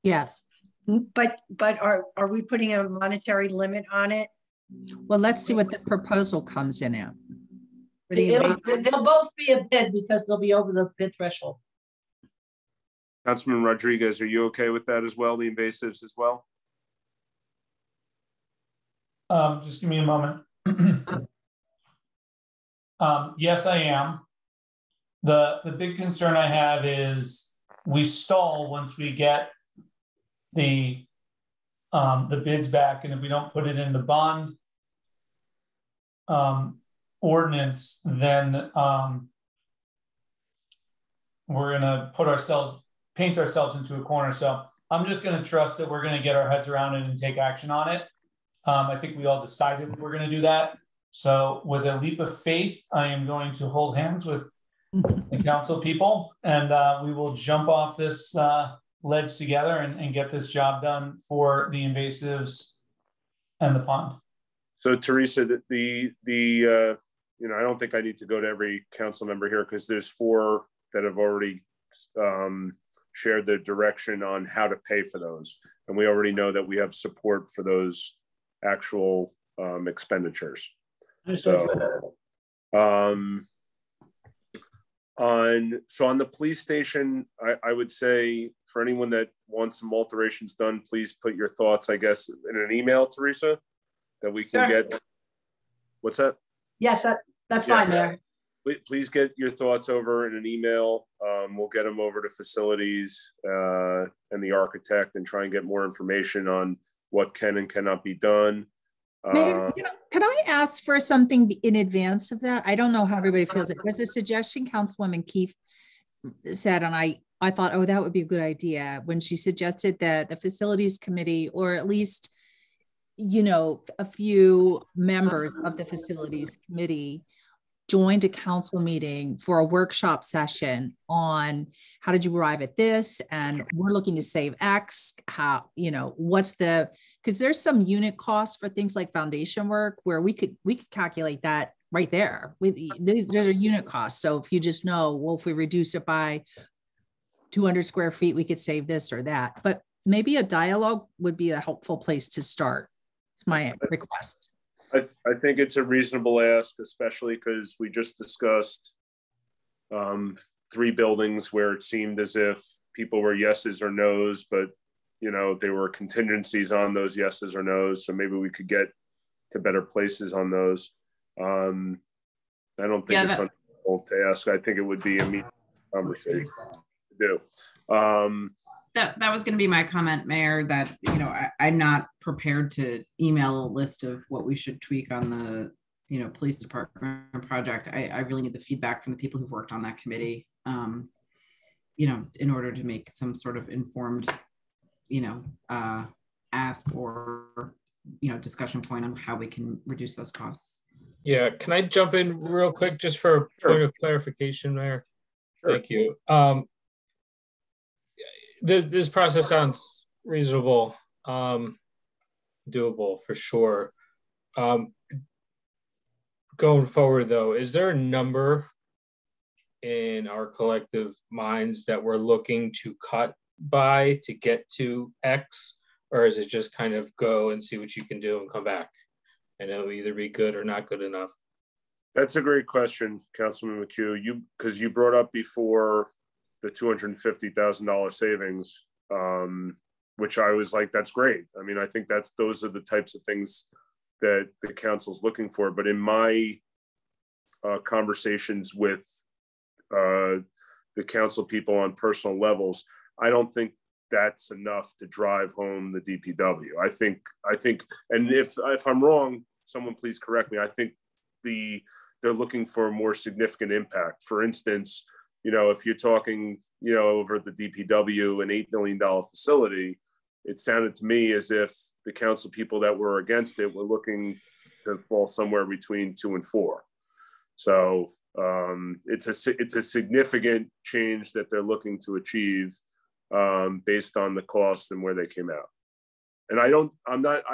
Yes. But are we putting a monetary limit on it? Well, let's see what the proposal comes in at. They'll both be a bid because they'll be over the bid threshold. Councilman Rodriguez, are you okay with that as well, the invasives as well? Just give me a moment. Yes, I am. The big concern I have is we stall once we get the bids back, and if we don't put it in the bond ordinance, then we're gonna paint ourselves into a corner. So I'm just gonna trust that we're gonna get our heads around it and take action on it. I think we all decided we're gonna do that. So with a leap of faith, I am going to hold hands with the council people, and we will jump off this ledge together and get this job done for the invasives and the pond. So Teresa, I don't think I need to go to every council member here because there's 4 that have already shared their direction on how to pay for those. And we already know that we have support for those actual expenditures. So, on the police station, I would say for anyone that wants some alterations done, please put your thoughts, I guess, in an email, Teresa, that we can get. What's that? Yes, that's fine, Mayor. Please get your thoughts over in an email. We'll get them over to facilities and the architect and try and get more information on what can and cannot be done. Mayor, can I ask for something in advance of that? I don't know how everybody feels. It was a suggestion Councilwoman Keefe said, and I thought, oh, that would be a good idea when she suggested that the facilities committee, or at least, a few members of the facilities committee joined a council meeting for a workshop session on how did you arrive at this, and we're looking to save X, how, what's because there's some unit costs for things like foundation work where we could calculate that right there. There's a unit cost. So if you just know, well, if we reduce it by 200 square feet, we could save this or that. But maybe a dialogue would be a helpful place to start. It's my request. I think it's a reasonable ask, especially because we just discussed 3 buildings where it seemed as if people were yeses or nos, but there were contingencies on those yeses or nos. So maybe we could get to better places on those. I don't think it's unusual to ask. I think it would be a meaningful conversation to do. That was going to be my comment, Mayor, that, I'm not prepared to email a list of what we should tweak on the, police department project. I really need the feedback from the people who've worked on that committee, in order to make some sort of informed, ask or, discussion point on how we can reduce those costs. Yeah, can I jump in real quick just for a point of clarification, Mayor? Sure. Thank you. This process sounds reasonable, doable for sure. Going forward though, is there a number in our collective minds that we're looking to cut by to get to X, or is it just kind of go and see what you can do and come back and it'll either be good or not good enough? That's a great question, Councilman McHugh. Because you brought up before the $250,000 savings, which I was like, that's great. I mean, I think those are the types of things that the council's looking for. But in my conversations with the council people on personal levels, I don't think that's enough to drive home the DPW. I think, and if I'm wrong, someone please correct me. I think they're looking for a more significant impact. For instance, if you're talking, over at the DPW, an $8 million facility, it sounded to me as if the council people that were against it were looking to fall somewhere between 2 and 4. So it's a significant change that they're looking to achieve based on the costs and where they came out. And I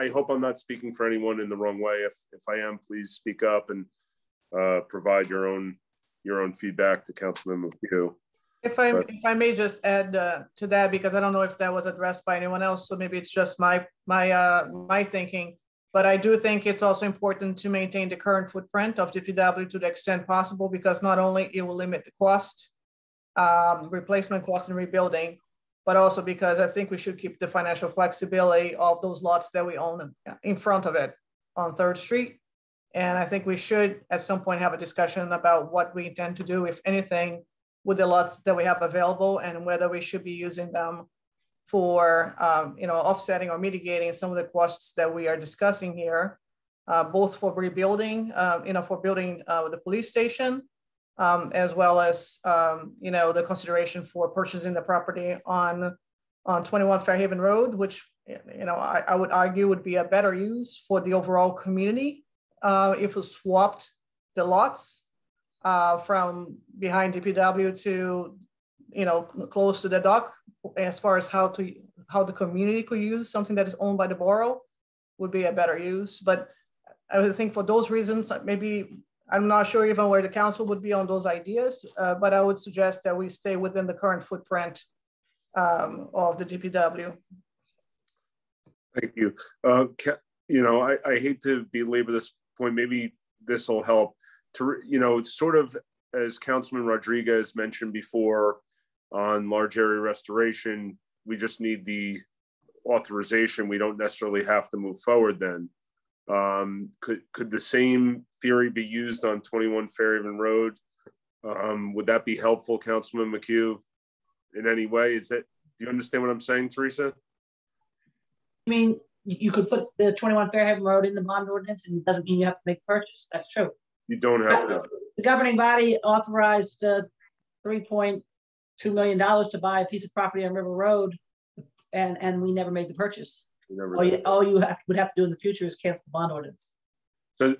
hope I'm not speaking for anyone in the wrong way. If I am, please speak up and provide your own feedback to Councilman McHugh. If I may just add to that, because I don't know if that was addressed by anyone else, so maybe it's just my thinking. But I do think it's also important to maintain the current footprint of DPW to the extent possible, because not only it will limit the cost, replacement cost and rebuilding, but also because I think we should keep the financial flexibility of those lots that we own in front of it on 3rd Street. And I think we should at some point have a discussion about what we intend to do, if anything, with the lots that we have available, and whether we should be using them for offsetting or mitigating some of the costs that we are discussing here, both for rebuilding, for building the police station, as well as the consideration for purchasing the property on 21 Fairhaven Road, which I would argue would be a better use for the overall community if we swapped the lots from behind DPW to close to the dock, as far as how the community could use something that is owned by the borough would be a better use. But I would think for those reasons, maybe I'm not sure even where the council would be on those ideas, but I would suggest that we stay within the current footprint of the DPW. Thank you. I hate to belabor this point. Maybe this will help. It's sort of, as Councilman Rodriguez mentioned before, on large area restoration, we just need the authorization. We don't necessarily have to move forward then. Could the same theory be used on 21 Fairhaven Road? Would that be helpful, Councilman McHugh, in any way? Do you understand what I'm saying, Teresa? I mean, you could put the 21 Fairhaven Road in the bond ordinance, and it doesn't mean you have to make a purchase. That's true. You don't have to. The governing body authorized $3.2 million to buy a piece of property on River Road, and we never made the purchase. All you would have to do in the future is cancel the bond ordinance. So,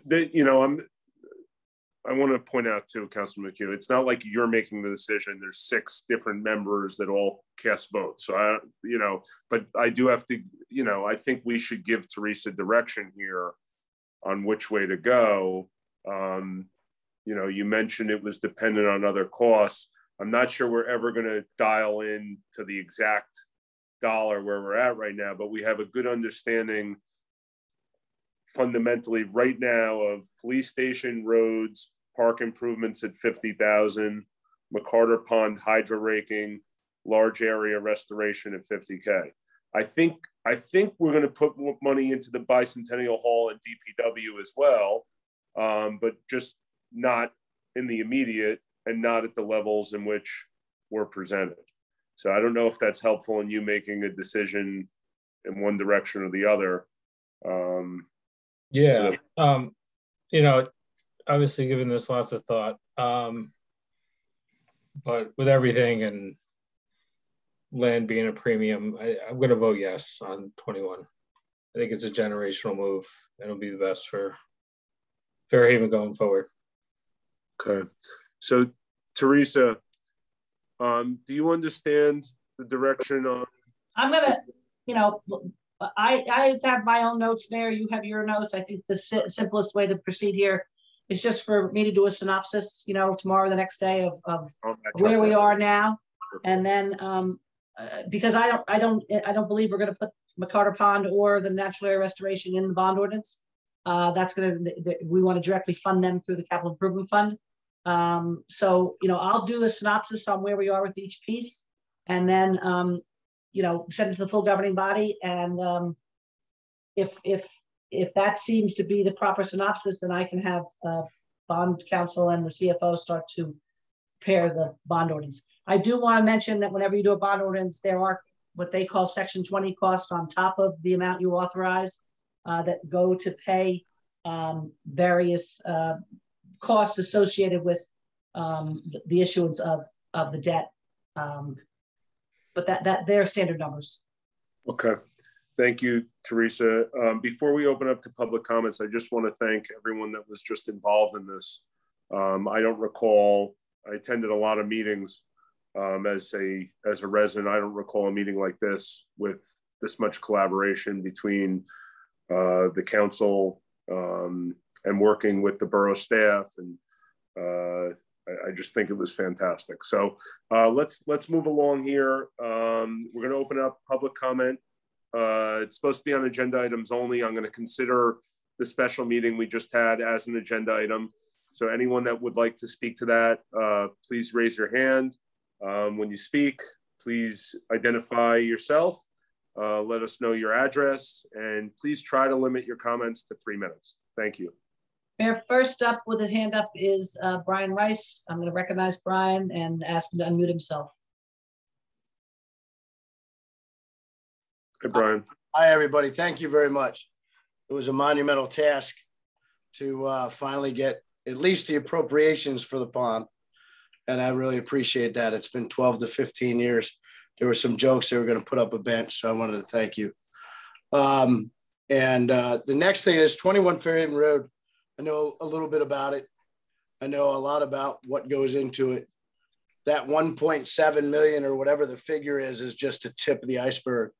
I want to point out too, Councilman McHugh, it's not like you're making the decision. There's 6 different members that all cast votes. So, but I do have to, I think we should give Teresa direction here on which way to go. You mentioned it was dependent on other costs. I'm not sure we're ever going to dial in to the exact dollar where we're at right now, but we have a good understanding fundamentally right now of police station roads, park improvements at 50,000, McCarter Pond hydro raking, large area restoration at 50K. I think we're going to put more money into the Bicentennial Hall and DPW as well, but just not in the immediate and not at the levels in which we're presented. So I don't know if that's helpful in you making a decision in one direction or the other. Obviously given this lots of thought, but with everything and land being a premium, I'm going to vote yes on 21. I think it's a generational move and it'll be the best for Fairhaven going forward. Okay. So Teresa, do you understand the direction on? I'm going to, I have my own notes there. You have your notes. I think the simplest way to proceed here is just for me to do a synopsis, tomorrow or the next day of where we are now. And then because I don't believe we're going to put McCarter Pond or the natural area restoration in the bond ordinance. We want to directly fund them through the capital improvement fund. So, I'll do a synopsis on where we are with each piece, and then, send it to the full governing body. And if that seems to be the proper synopsis, then I can have bond counsel and the CFO start to prepare the bond ordinance. I do want to mention that whenever you do a bond ordinance, there are what they call Section 20 costs on top of the amount you authorize that go to pay various costs associated with the issuance of of the debt. But that they're standard numbers. Okay. Thank you, Teresa. Before we open up to public comments, I just want to thank everyone that was just involved in this. I don't recall, I attended a lot of meetings as a resident. I don't recall a meeting like this with this much collaboration between the council and working with the borough staff. And I just think it was fantastic. So let's move along here. We're going to open up public comment. It's supposed to be on agenda items only. I'm going to consider the special meeting we just had as an agenda item. So anyone that would like to speak to that, please raise your hand. When you speak, please identify yourself. Let us know your address, and please try to limit your comments to 3 minutes. Thank you. Mayor, first up with a hand up is Brian Rice. I'm going to recognize Brian and ask him to unmute himself. Hey, Brian. Hi, everybody. Thank you very much. It was a monumental task to finally get at least the appropriations for the pond. And I really appreciate that. It's been 12 to 15 years. There were some jokes they were going to put up a bench, so I wanted to thank you. The next thing is 21 Fairhaven Road. I know a little bit about it. I know a lot about what goes into it. That 1.7 million or whatever the figure is just a tip of the iceberg.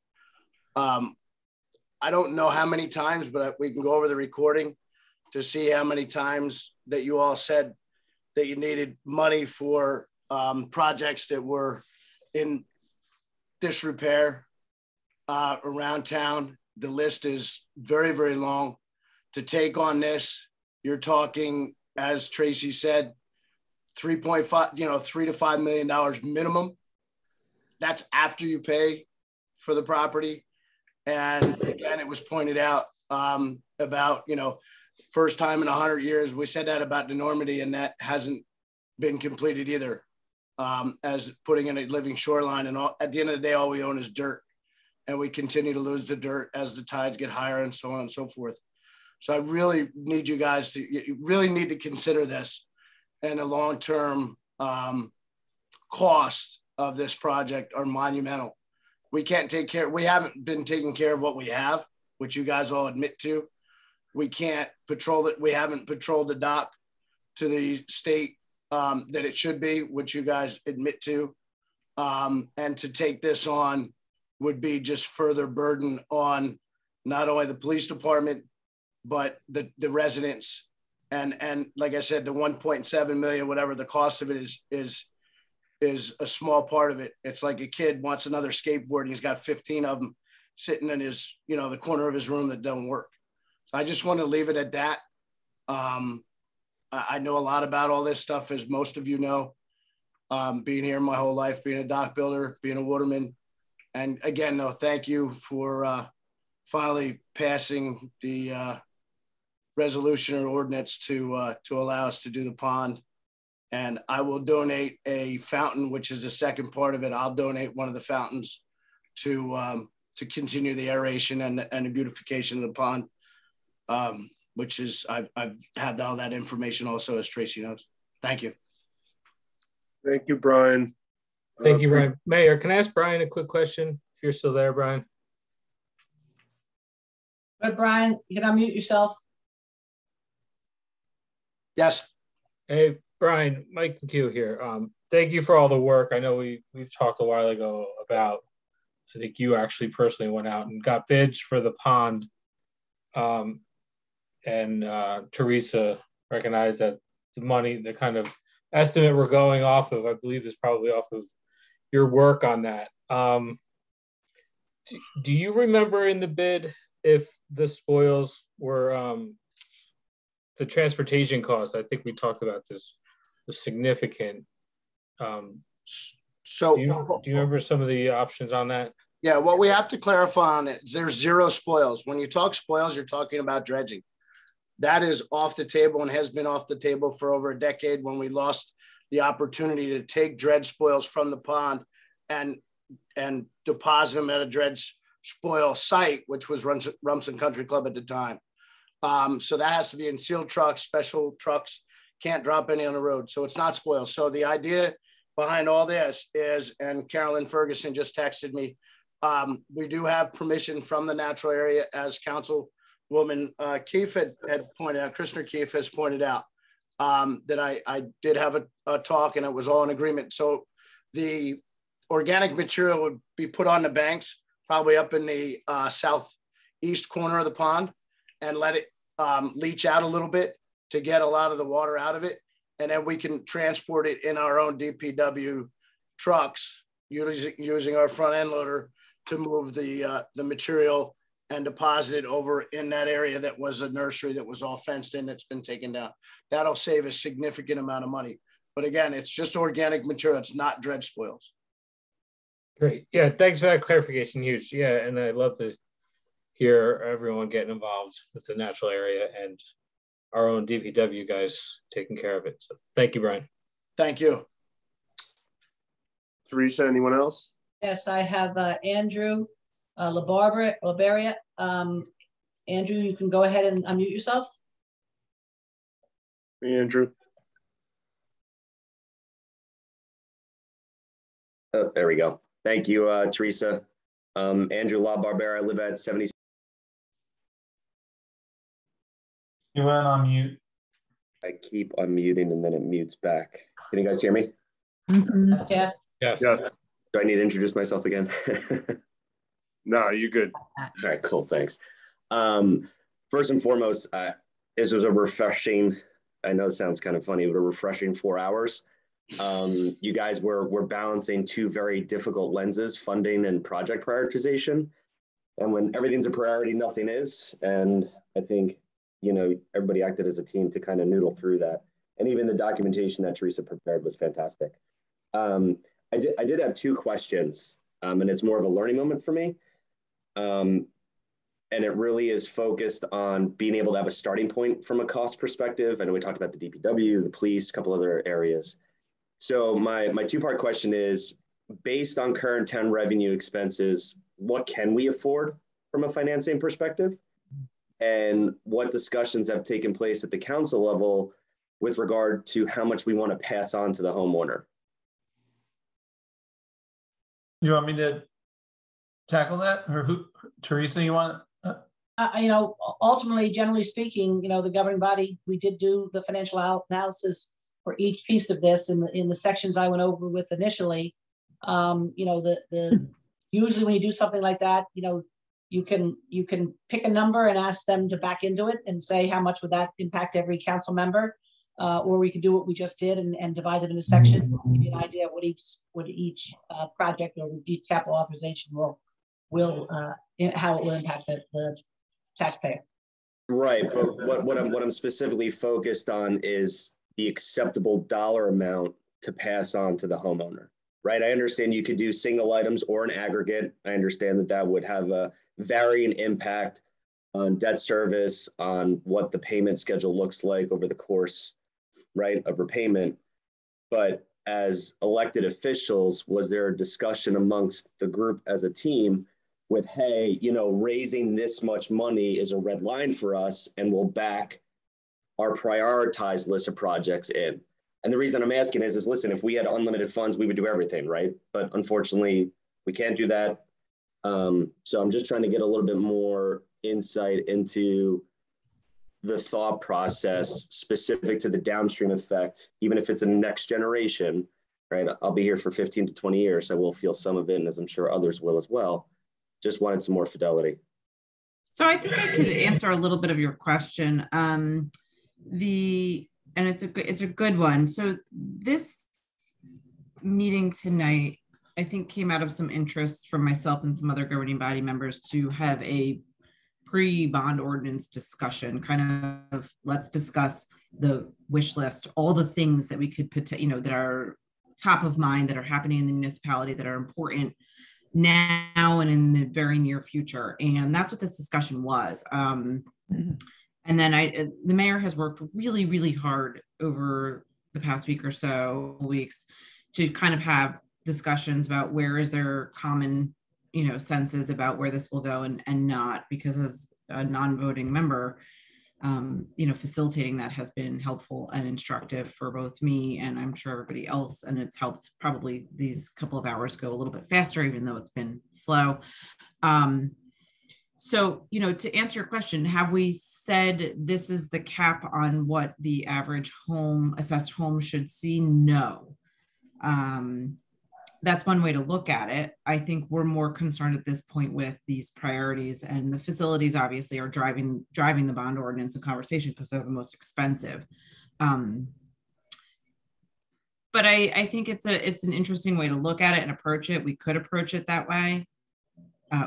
I don't know how many times, but we can go over the recording to see how many times that you all said that you needed money for projects that were in disrepair around town. The list is very, very long. To take on this, you're talking, as Tracy said, 3.5, $3 to $5 million minimum. That's after you pay for the property. And again, it was pointed out about, first time in 100 years. We said that about denormity, and that hasn't been completed either, as putting in a living shoreline. And at the end of the day, all we own is dirt, and we continue to lose the dirt as the tides get higher and so on and so forth. So I really need you guys you really need to consider this, and the long-term costs of this project are monumental. We can't take care. We haven't been taking care of what we have, which you guys all admit to. We can't patrol it. We haven't patrolled the dock to the state that it should be, which you guys admit to. And to take this on would be just further burden on not only the police department, but the residents. And like I said, the 1.7 million, whatever the cost of it is a small part of it. It's like a kid wants another skateboard and he's got 15 of them sitting in his, the corner of his room that don't work. So I just want to leave it at that. I know a lot about all this stuff, as most of you know, being here my whole life, being a dock builder, being a waterman. And again, no, thank you for finally passing the resolution or ordinance to allow us to do the pond. And I will donate a fountain, which is the second part of it. I'll donate one of the fountains to continue the aeration and the beautification of the pond, which is, I've had all that information also, as Tracy knows. Thank you. Thank you, Brian. Thank you, Brian. Mayor, can I ask Brian a quick question? If you're still there, Brian. But Brian, you can unmute yourself. Yes. Hey, Brian, Mike McHugh here. Thank you for all the work. I know we've talked a while ago about, I think you actually personally went out and got bids for the pond. Teresa recognized that the money, the kind of estimate we're going off of, I believe, is probably off of your work on that. Do you remember in the bid if the spoils were the transportation cost? I think we talked about this, was significant. So do you remember some of the options on that? Yeah, what we have to clarify on it, there's zero spoils. When you talk spoils, you're talking about dredging. That is off the table and has been off the table for over a decade, when we lost the opportunity to take dredge spoils from the pond and deposit them at a dredge spoil site, which was Rumson Country Club at the time. So that has to be in sealed trucks, special trucks, can't drop any on the road. So it's not spoils. So the idea behind all this is, and Carolyn Ferguson just texted me, we do have permission from the natural area, as Councilwoman Keefe had pointed out, Krishna Keefe has pointed out, that I did have a talk and it was all in agreement. So the organic material would be put on the banks, probably up in the southeast corner of the pond, and let it leach out a little bit to get a lot of the water out of it. And then we can transport it in our own DPW trucks, using our front end loader to move the material and deposit it over in that area that was a nursery that was all fenced in, that's been taken down. That'll save a significant amount of money. But again, it's just organic material. It's not dredge spoils. Great. Yeah, thanks for that clarification. Huge. Yeah, and I love to hear everyone getting involved with the natural area and our own DPW guys taking care of it. So thank you, Brian. Thank you. Teresa, anyone else? Yes, I have Andrew LaBarbera. Andrew, you can go ahead and unmute yourself. Hey, Andrew. Oh, there we go. Thank you, Teresa. Andrew LaBarbera, I live at 70. You went on mute. I keep unmuting and then it mutes back. Can you guys hear me? Mm-hmm. Yes. Yes. Yeah. Do I need to introduce myself again? No, you're good. All right, cool, thanks. First and foremost, this was a refreshing, I know it sounds kind of funny, but a refreshing 4 hours. You guys were balancing two very difficult lenses, funding and project prioritization. And when everything's a priority, nothing is. And I think, you know, everybody acted as a team to kind of noodle through that. And even the documentation that Teresa prepared was fantastic. I did have two questions, and it's more of a learning moment for me. And it really is focused on being able to have a starting point from a cost perspective. I know we talked about the DPW, the police, a couple other areas. So my two-part question is, based on current town revenue expenses, what can we afford from a financing perspective? And what discussions have taken place at the council level with regard to how much we want to pass on to the homeowner? You want me to tackle that, or who, Teresa, you want? You know, ultimately, generally speaking, you know, the governing body, we did do the financial analysis for each piece of this in the sections I went over with initially. You know, usually when you do something like that, you know, you can pick a number and ask them to back into it and say how much would that impact every council member, or we could do what we just did and divide them into sections, give you an idea of what each project or each capital authorization will how it will impact the taxpayer. Right, but what I'm specifically focused on is the acceptable dollar amount to pass on to the homeowner. Right, I understand you could do single items or an aggregate. I understand that would have a varying impact on debt service, on what the payment schedule looks like over the course, right, of repayment. But as elected officials, was there a discussion amongst the group as a team with, hey, you know, raising this much money is a red line for us and we'll back our prioritized list of projects in? And the reason I'm asking is listen, if we had unlimited funds, we would do everything, right? But unfortunately, we can't do that. So I'm just trying to get a little bit more insight into the thought process specific to the downstream effect, even if it's a next generation, right? I'll be here for 15 to 20 years. So we'll feel some of it, and as I'm sure others will as well. Just wanted some more fidelity. So I think I could answer a little bit of your question. And it's a good one. So this meeting tonight, I think, came out of some interest from myself and some other governing body members to have a pre-bond ordinance discussion, kind of let's discuss the wish list, all the things that we could put, you know, that are top of mind, that are happening in the municipality, that are important now and in the very near future. And that's what this discussion was. And then the mayor has worked really, really hard over the past week or so weeks to kind of have discussions about where is there common, you know, senses about where this will go and not, because as a non-voting member, facilitating that has been helpful and instructive for both me and I'm sure everybody else. And it's helped probably these couple of hours go a little bit faster, even though it's been slow. So, to answer your question, have we said this is the cap on what the average assessed home should see? No. That's one way to look at it. I think we're more concerned at this point with these priorities, and the facilities obviously are driving the bond ordinance and conversation because they're the most expensive. But I think it's an interesting way to look at it and approach it. We could approach it that way.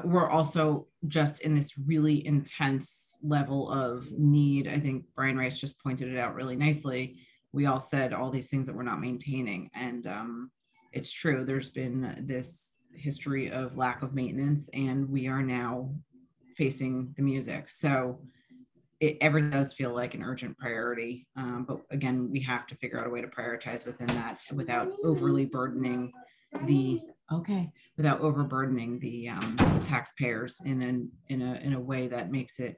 We're also just in this really intense level of need. I think Brian Rice just pointed it out really nicely. We all said all these things that we're not maintaining, and it's true. There's been this history of lack of maintenance, and we are now facing the music. So everything does feel like an urgent priority. But again, we have to figure out a way to prioritize within that without overly burdening the taxpayers in a way that makes it,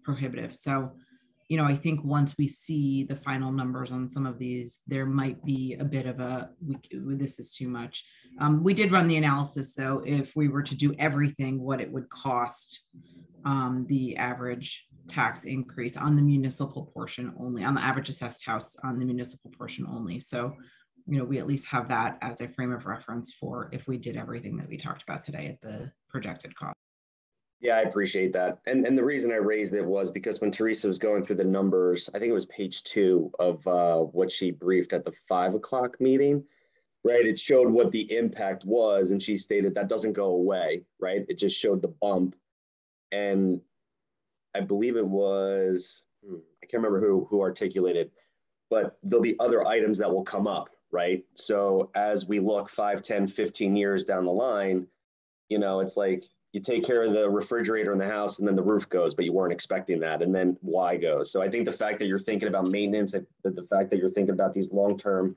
prohibitive. So, I think once we see the final numbers on some of these, there might be a bit of this is too much. We did run the analysis though, if we were to do everything, what it would cost the average tax increase on the municipal portion only, on the average assessed house on the municipal portion only. So, we at least have that as a frame of reference for if we did everything that we talked about today at the projected cost. Yeah, I appreciate that. And the reason I raised it was because when Teresa was going through the numbers, I think it was page 2 of what she briefed at the 5 o'clock meeting, right? It showed what the impact was. And she stated that doesn't go away, right? It just showed the bump. And I believe it was, I can't remember who articulated, but there'll be other items that will come up, right? So as we look 5, 10, 15 years down the line, it's like, you take care of the refrigerator in the house and then the roof goes, but you weren't expecting that. And then Y goes. So I think the fact that you're thinking about maintenance, the fact that you're thinking about these long-term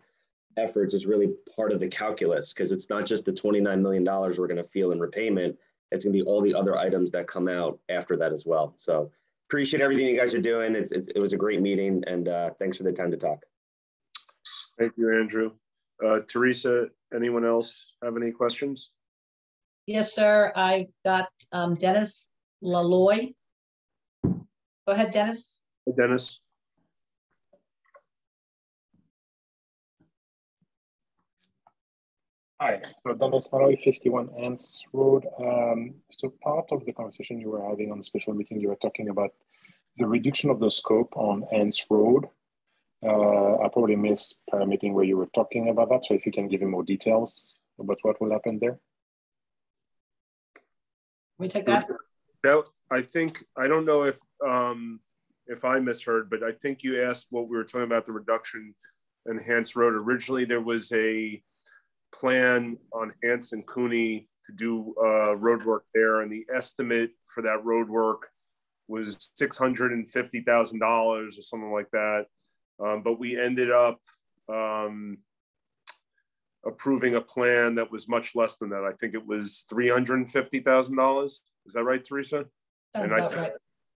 efforts is really part of the calculus, because it's not just the $29 million we're going to feel in repayment. It's going to be all the other items that come out after that as well. So appreciate everything you guys are doing. It was a great meeting, and thanks for the time to talk. Thank you, Andrew. Teresa, anyone else have any questions? Yes, sir. I got Dennis Laloy. Go ahead, Dennis. Hey, Dennis. Hi, so Dennis Laloy, 51 Ants Road. So part of the conversation you were having on the special meeting, you were talking about the reduction of the scope on Ants Road. I probably missed a meeting where you were talking about that. So if you can give me more details about what will happen there. We take that. I think, I don't know if I misheard, but I think you asked what we were talking about, the reduction in Hance Road. Originally, there was a plan on Hance and Cooney to do road work there, and the estimate for that road work was $650,000 or something like that. But we ended up approving a plan that was much less than that. I think it was $350,000. Is that right, Teresa? That's and I think right.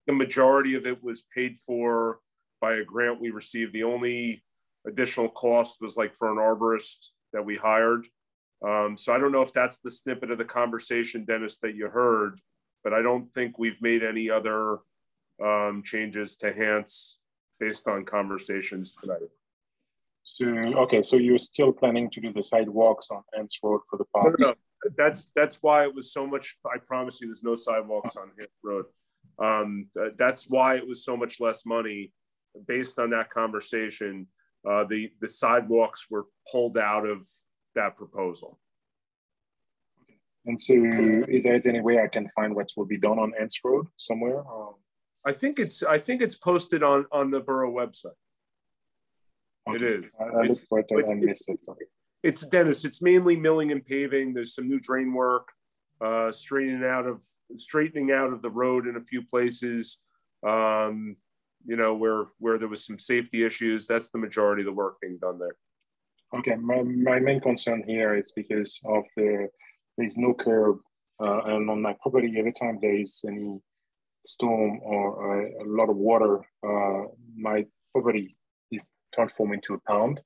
the majority of it was paid for by a grant we received. The only additional cost was like for an arborist that we hired. So I don't know if that's the snippet of the conversation, Dennis, that you heard, but I don't think we've made any other changes to Hance based on conversations tonight. So, okay, so you're still planning to do the sidewalks on Hance Road for the park? No. That's why it was so much. I promise you, there's no sidewalks on Hance Road. That's why it was so much less money. Based on that conversation, the sidewalks were pulled out of that proposal. And so, is there any way I can find what will be done on Hance Road somewhere? I think it's posted on the borough website. Okay. It is. It's Dennis. It's mainly milling and paving. There's some new drain work, straightening out of the road in a few places. Where there was some safety issues. That's the majority of the work being done there. Okay, my main concern here is because of there's no curb, and on my property, every time there is any storm or a lot of water, my property is transformed into a pond.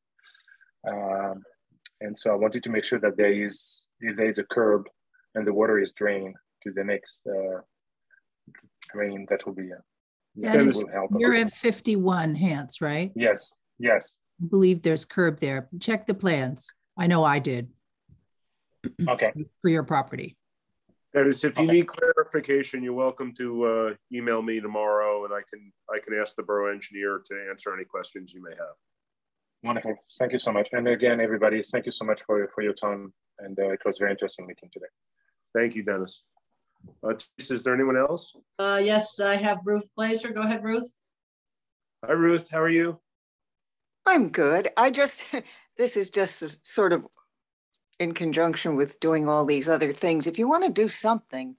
And so I wanted to make sure that if there is a curb and the water is drained to the next drain, that will be Dennis, will help. You're at 51 Hance, right? Yes, yes. I believe there's curb there. Check the plans. I know I did. Okay. For your property. Dennis, if you need clarification, you're welcome to email me tomorrow, and I can ask the borough engineer to answer any questions you may have. Wonderful. Thank you so much. And again, everybody, thank you so much for your time. And it was a very interesting meeting today. Thank you, Dennis. Is there anyone else? Yes, I have Ruth Blazer. Go ahead, Ruth. Hi, Ruth. How are you? I'm good. This is just sort of in conjunction with doing all these other things. If you want to do something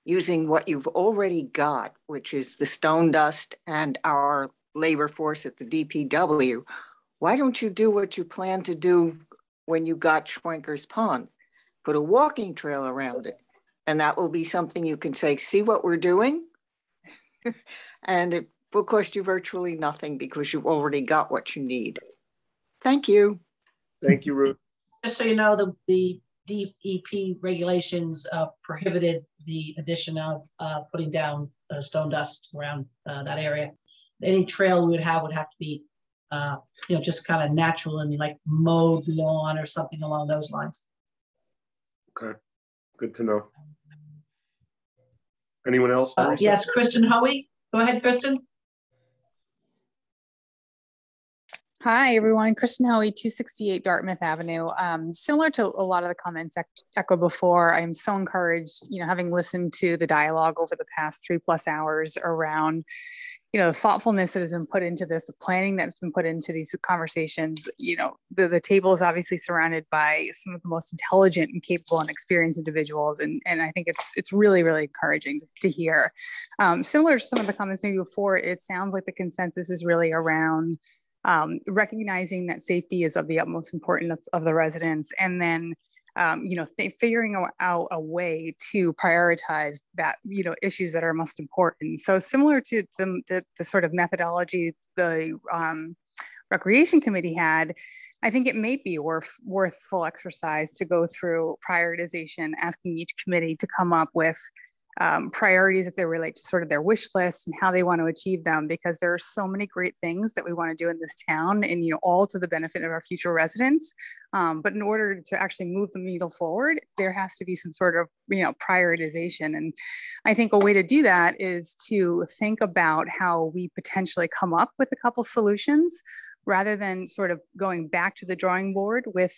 using what you've already got, which is the stone dust and our labor force at the DPW, why don't you do what you plan to do when you got Schwenker's Pond? Put a walking trail around it. And that will be something you can say, see what we're doing? And it will cost you virtually nothing because you've already got what you need. Thank you. Thank you, Ruth. Just so you know, the DEP regulations prohibited the addition of putting down stone dust around that area. Any trail we would have to be just kind of natural and like mowed lawn or something along those lines. Okay, good to know. Anyone else? Yes, Kristen Hoey. Go ahead, Kristen. Hi, everyone. Kristen Hoey, 268 Dartmouth Avenue. Similar to a lot of the comments echoed before, I'm so encouraged, having listened to the dialogue over the past 3+ hours around, the thoughtfulness that has been put into this, the planning that's been put into these conversations. The table is obviously surrounded by some of the most intelligent and capable and experienced individuals. And I think it's really, really encouraging to hear. Similar to some of the comments maybe before, it sounds like the consensus is really around recognizing that safety is of the utmost importance of the residents, and then figuring out a way to prioritize that, issues that are most important. So similar to the sort of methodology the Recreation Committee had, I think it may be worth full exercise to go through prioritization, asking each committee to come up with priorities as they relate to sort of their wish list and how they want to achieve them, because there are so many great things that we want to do in this town, and all to the benefit of our future residents. But in order to actually move the needle forward, there has to be some sort of prioritization. And I think a way to do that is to think about how we potentially come up with a couple solutions, rather than sort of going back to the drawing board with,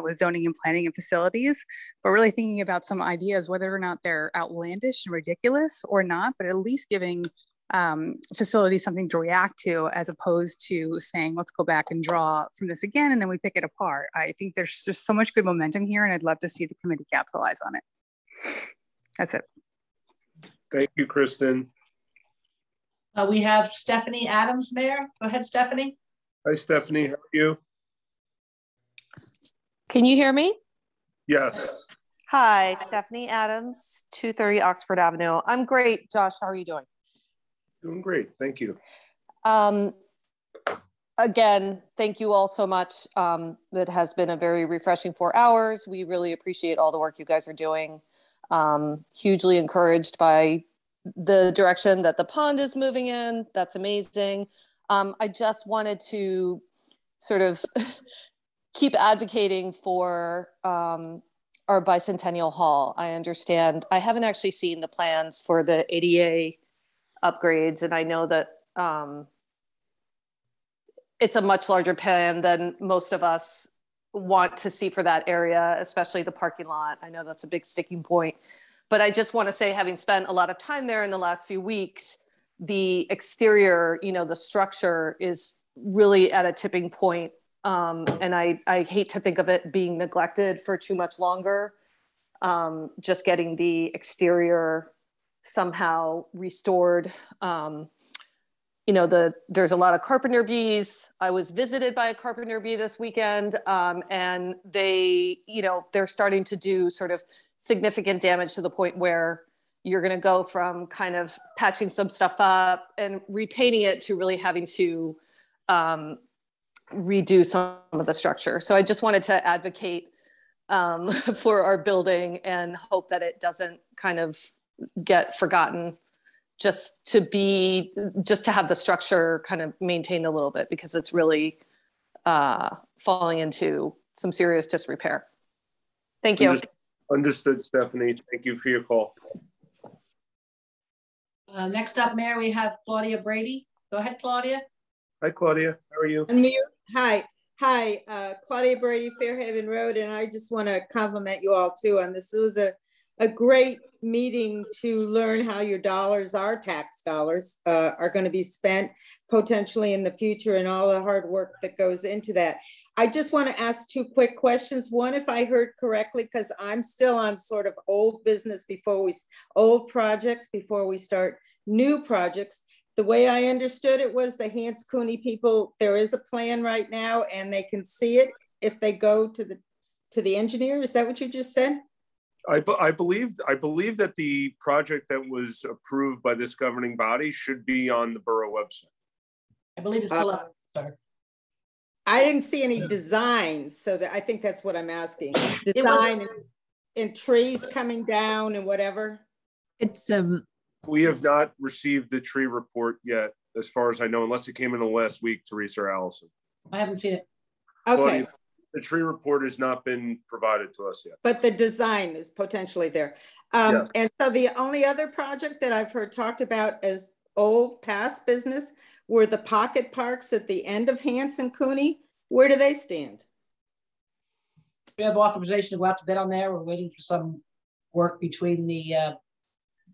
with zoning and planning and facilities, but really thinking about some ideas, whether or not they're outlandish and ridiculous or not, but at least giving facilities something to react to, as opposed to saying, let's go back and draw from this again, and then we pick it apart. I think there's just so much good momentum here, and I'd love to see the committee capitalize on it. That's it. Thank you, Kristen. We have Stephanie Adams, Mayor. Go ahead, Stephanie. Hi, Stephanie. How are you? Can you hear me? Yes. Hi, Stephanie Adams, 230 Oxford Avenue. I'm great. Josh, how are you doing? Doing great. Thank you. Again, thank you all so much. It has been a very refreshing 4 hours. We really appreciate all the work you guys are doing. Hugely encouraged by the direction that the pond is moving in. That's amazing. I just wanted to sort of keep advocating for our Bicentennial Hall. I understand, I haven't actually seen the plans for the ADA upgrades, and I know that it's a much larger plan than most of us want to see for that area, especially the parking lot. I know that's a big sticking point. But I just want to say, having spent a lot of time there in the last few weeks, the exterior, the structure is really at a tipping point. And I hate to think of it being neglected for too much longer. Just getting the exterior somehow restored. There's a lot of carpenter bees. I was visited by a carpenter bee this weekend, and they're starting to do sort of significant damage to the point where, you're going to go from kind of patching some stuff up and repainting it to really having to redo some of the structure. So I just wanted to advocate for our building and hope that it doesn't kind of get forgotten, just to have the structure kind of maintained a little bit, because it's really falling into some serious disrepair. Thank you. Understood, Stephanie. Thank you for your call. Next up, Mayor, we have Claudia Brady. Go ahead, Claudia. Hi, Claudia. How are you? Hi. Claudia Brady, Fairhaven Road, and I just want to compliment you all too on this. It was a great meeting to learn how your dollars, our tax dollars, are going to be spent potentially in the future, and all the hard work that goes into that. I just want to ask two quick questions. One, if I heard correctly, because I'm still on sort of old projects before we start new projects. The way I understood it was the Hans Cooney people, there is a plan right now and they can see it if they go to the engineer. Is that what you just said? I believe that the project that was approved by this governing body should be on the borough website. I believe it's still up, sir. I didn't see any designs, so I think that's what I'm asking. Design and trees coming down and whatever. It's We have not received the tree report yet, as far as I know, unless it came in the last week, Teresa or Allison. I haven't seen it. Okay. Claudia, the tree report has not been provided to us yet. But the design is potentially there. Yes. And so the only other project that I've heard talked about as old past business were the pocket parks at the end of Hans and Cooney. Where do they stand? We have authorization to go out to bid on there. We're waiting for some work between the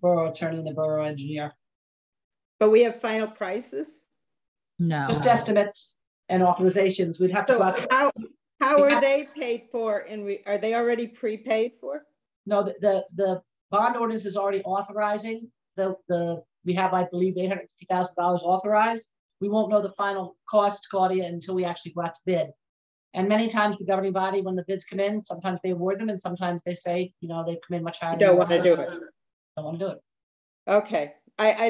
borough attorney and the borough engineer. But we have final prices? No. Just estimates and authorizations. We'd have to go out. How are they paid for? And are they already prepaid for? No, the bond ordinance is already authorizing. We have, I believe, $850,000 authorized. We won't know the final cost, Claudia, until we actually go out to bid. And many times the governing body, when the bids come in, sometimes they award them and sometimes they say, you know, they come in much higher. Don't want to do it. Don't want to do it. Okay.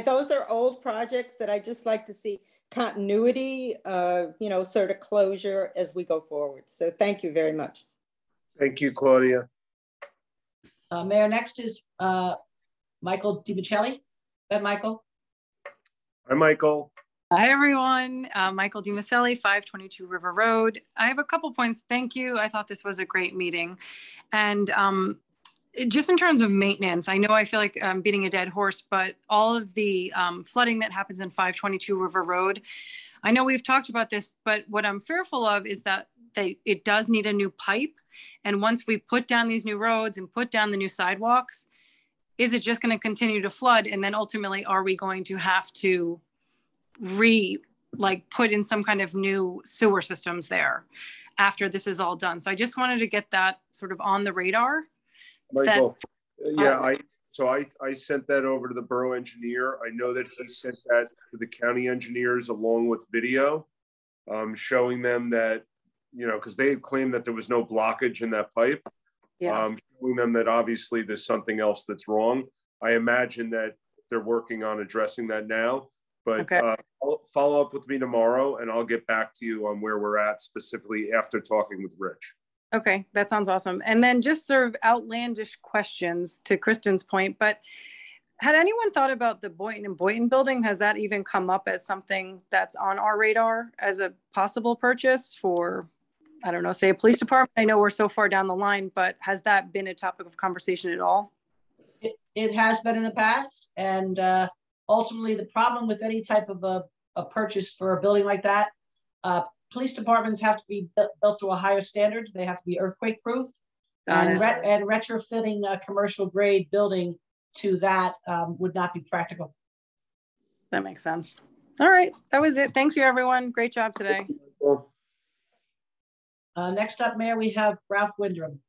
Those are old projects that I just like to see continuity, you know, sort of closure as we go forward. So thank you very much. Thank you, Claudia. Mayor, next is Michael DiMichele. Go ahead, Michael. Hi, Michael. Hi, everyone. Michael DiMichele, 522 River Road. I have a couple points. Thank you. I thought this was a great meeting. And just in terms of maintenance, I know I feel like I'm beating a dead horse, but all of the flooding that happens in 522 River Road, I know we've talked about this, but what I'm fearful of is that it does need a new pipe. And once we put down these new roads and put down the new sidewalks, is it just going to continue to flood? And then ultimately, are we going to have to put in some kind of new sewer systems there after this is all done? So I just wanted to get that sort of on the radar. Michael, I sent that over to the borough engineer. I know that he sent that to the county engineers along with video, showing them that, you know, because they had claimed that there was no blockage in that pipe. Yeah. Showing them that obviously there's something else that's wrong. I imagine that they're working on addressing that now, but okay. I'll follow up with me tomorrow and I'll get back to you on where we're at specifically after talking with Rich. Okay, that sounds awesome. And then just sort of outlandish questions to Kristen's point, but had anyone thought about the Boynton and Boynton building? Has that even come up as something that's on our radar as a possible purchase for, I don't know, say a police department? I know we're so far down the line, but has that been a topic of conversation at all? It has been in the past. And ultimately the problem with any type of a purchase for a building like that, police departments have to be built to a higher standard. They have to be earthquake proof. And retrofitting a commercial grade building to that would not be practical. That makes sense. All right, that was it. Thanks you, everyone. Great job today. Next up, Mayor, we have Ralph Windrum.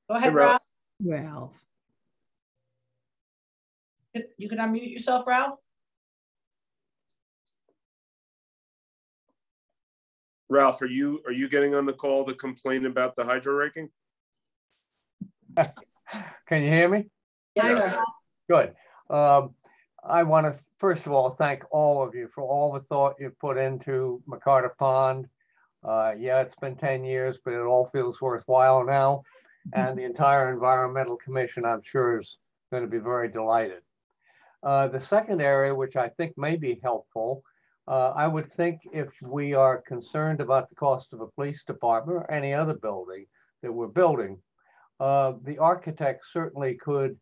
Go ahead, Ralph. Ralph. You can unmute yourself, Ralph. Ralph, are you getting on the call to complain about the hydro raking? Can you hear me? Yes, sir. Good. I want to, first of all, thank all of you for all the thought you've put into McCarter Pond. Yeah, it's been 10 years, but it all feels worthwhile now. And the entire Environmental Commission, I'm sure, is going to be very delighted. The second area, which I think may be helpful, I would think if we are concerned about the cost of a police department or any other building that we're building, the architect certainly could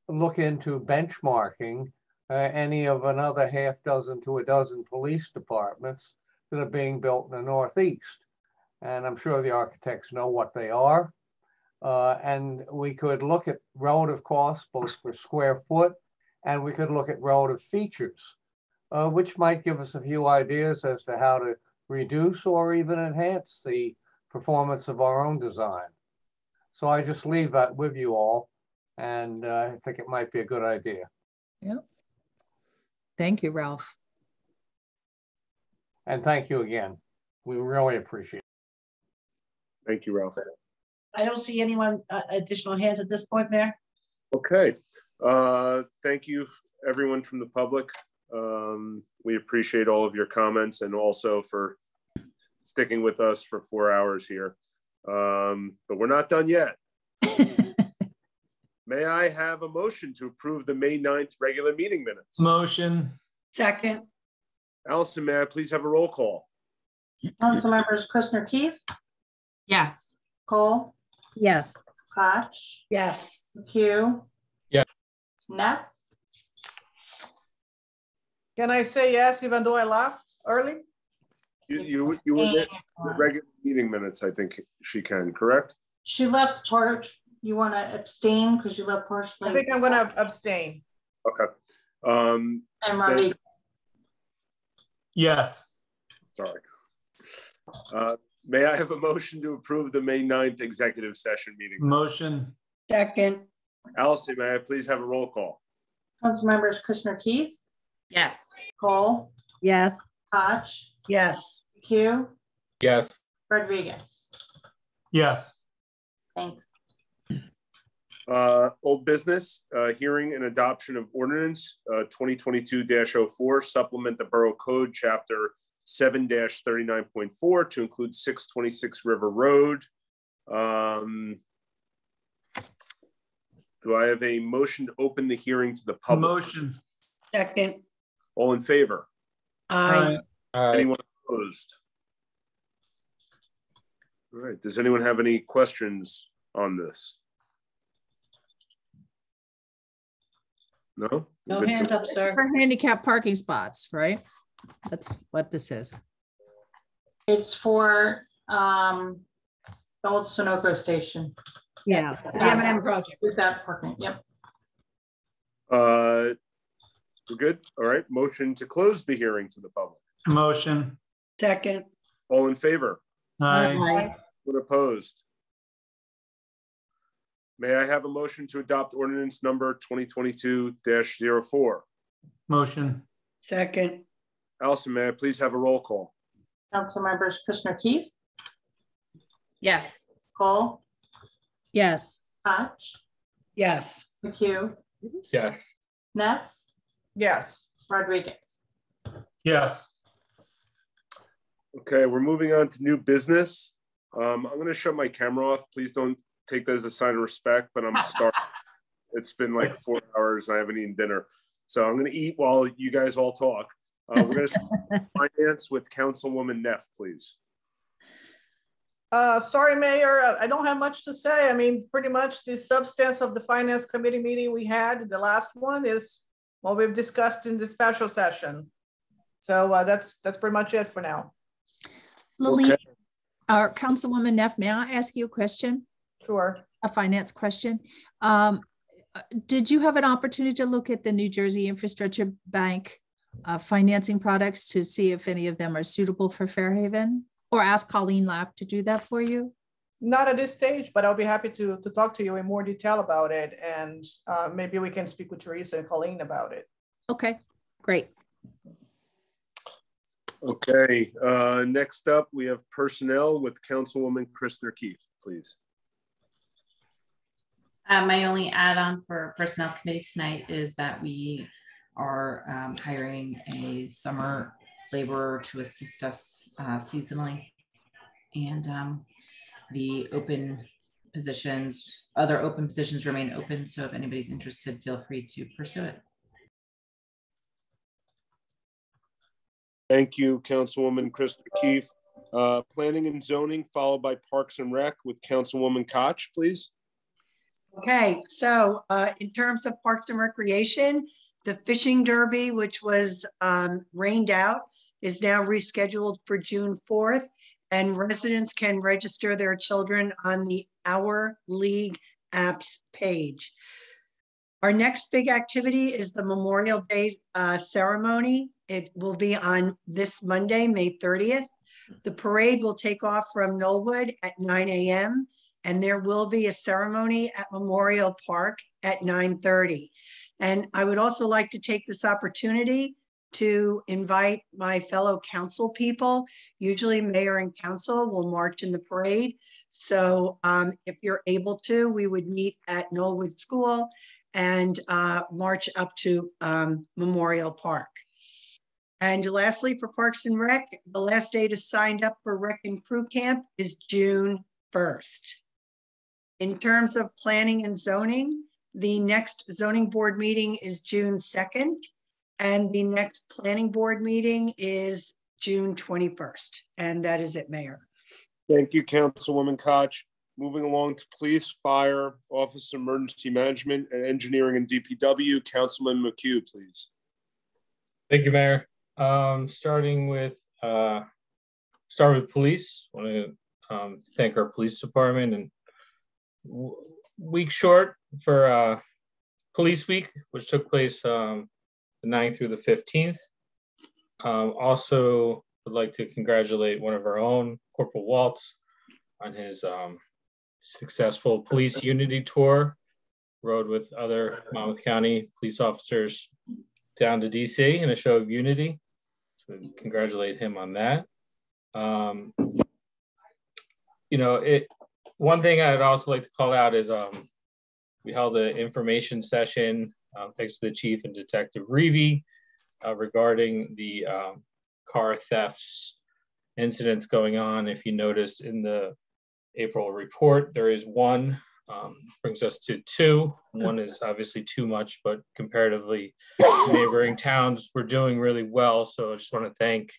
look into benchmarking any of another half dozen to a dozen police departments that are being built in the Northeast. And I'm sure the architects know what they are. And we could look at relative costs, both per square foot, and we could look at relative features, which might give us a few ideas as to how to reduce or even enhance the performance of our own design. So I just leave that with you all, and I think it might be a good idea. Yep. Thank you, Ralph. And thank you again. We really appreciate it. Thank you, Ralph. I don't see anyone additional hands at this point, Mayor. Okay. Thank you, everyone from the public. We appreciate all of your comments and also for sticking with us for 4 hours here. But we're not done yet. May I have a motion to approve the May 9th regular meeting minutes? Motion. Second. Allison, may I please have a roll call? Council members Christner Keefe? Yes. Cole? Yes. Koch? Yes. McHugh? Yes. Neff? Can I say yes, even though I left early? You were in the regular meeting minutes, I think she can, correct? She left part. You want to abstain because you left partially? I think I'm going to abstain. Okay. And Rodriguez? Yes. Sorry. May I have a motion to approve the May 9th executive session meeting? Motion. Second. Allison, may I please have a roll call? Council members Christner Keefe? Yes. Cole? Yes. Koch? Yes. McHugh? Yes. Rodriguez? Yes. Thanks. Old business, hearing and adoption of ordinance 2022-04, supplement the Borough Code Chapter 7-39.4 to include 626 River Road. Do I have a motion to open the hearing to the public? Motion. Second. All in favor? Aye. Anyone opposed? All right, does anyone have any questions on this? No? No hands up, sir. For handicap parking spots, right? That's what this is. It's for the old Sunoco station. Yeah. The M&M project. Is that parking? Yep. We're good. All right. Motion to close the hearing to the public. Motion. Second. All in favor? Aye. Anyone opposed? May I have a motion to adopt ordinance number 2022-04? Motion. Second. Allison, may I please have a roll call? Council members Christner Keefe? Yes. Cole? Yes. Koch? Yes. McHugh? Yes. Neff? Yes. Rodriguez? Yes. Okay, we're moving on to new business. I'm going to shut my camera off. Please don't take that as a sign of respect, but I'm starving. It's been like 4 hours and I haven't eaten dinner. So I'm going to eat while you guys all talk. We're going to start finance with Councilwoman Neff, please. Sorry, Mayor, I don't have much to say. I mean, pretty much the substance of the Finance Committee meeting we had, the last one, is what we've discussed in the special session. So that's pretty much it for now. Lily, our Councilwoman Neff, may I ask you a question? Sure. A finance question. Did you have an opportunity to look at the New Jersey Infrastructure Bank financing products to see if any of them are suitable for Fairhaven? Or ask Colleen Lapp to do that for you? Not at this stage, but I'll be happy to talk to you in more detail about it. And maybe we can speak with Teresa and Colleen about it. Okay, great. Okay, next up, we have personnel with Councilwoman Christner Keefe, please. My only add-on for Personnel Committee tonight is that we are hiring a summer laborer to assist us seasonally. And the other open positions remain open. So if anybody's interested, feel free to pursue it. Thank you, Councilwoman Krista Keefe. Planning and Zoning, followed by Parks and Rec with Councilwoman Koch, please. Okay, so in terms of Parks and Recreation, the fishing derby, which was rained out, is now rescheduled for June 4th, and residents can register their children on the Our League apps page. Our next big activity is the Memorial Day ceremony. It will be on this Monday, May 30th. The parade will take off from Knollwood at 9 a.m. and there will be a ceremony at Memorial Park at 9:30. And I would also like to take this opportunity to invite my fellow council people. Usually mayor and council will march in the parade. So if you're able to, we would meet at Knollwood School and march up to Memorial Park. And lastly, for Parks and Rec, the last day to sign up for Rec and Crew Camp is June 1st. In terms of planning and zoning, the next zoning board meeting is June 2nd, and the next planning board meeting is June 21st. And that is it, Mayor. Thank you, Councilwoman Koch. Moving along to Police, Fire, Office of Emergency Management, and Engineering and DPW, Councilman McHugh, please. Thank you, Mayor. Starting with police. I want to thank our police department, and week short for Police Week, which took place the 9th through the 15th. Also would like to congratulate one of our own, Corporal Waltz, on his successful police unity tour. Rode with other Monmouth County police officers down to DC in a show of unity. So congratulate him on that. One thing I'd also like to call out is we held an information session, thanks to the Chief and Detective Reevy, regarding the car thefts incidents going on. If you notice in the April report, there is one, brings us to 2. One is obviously too much, but comparatively neighboring towns were doing really well. So I just want to thank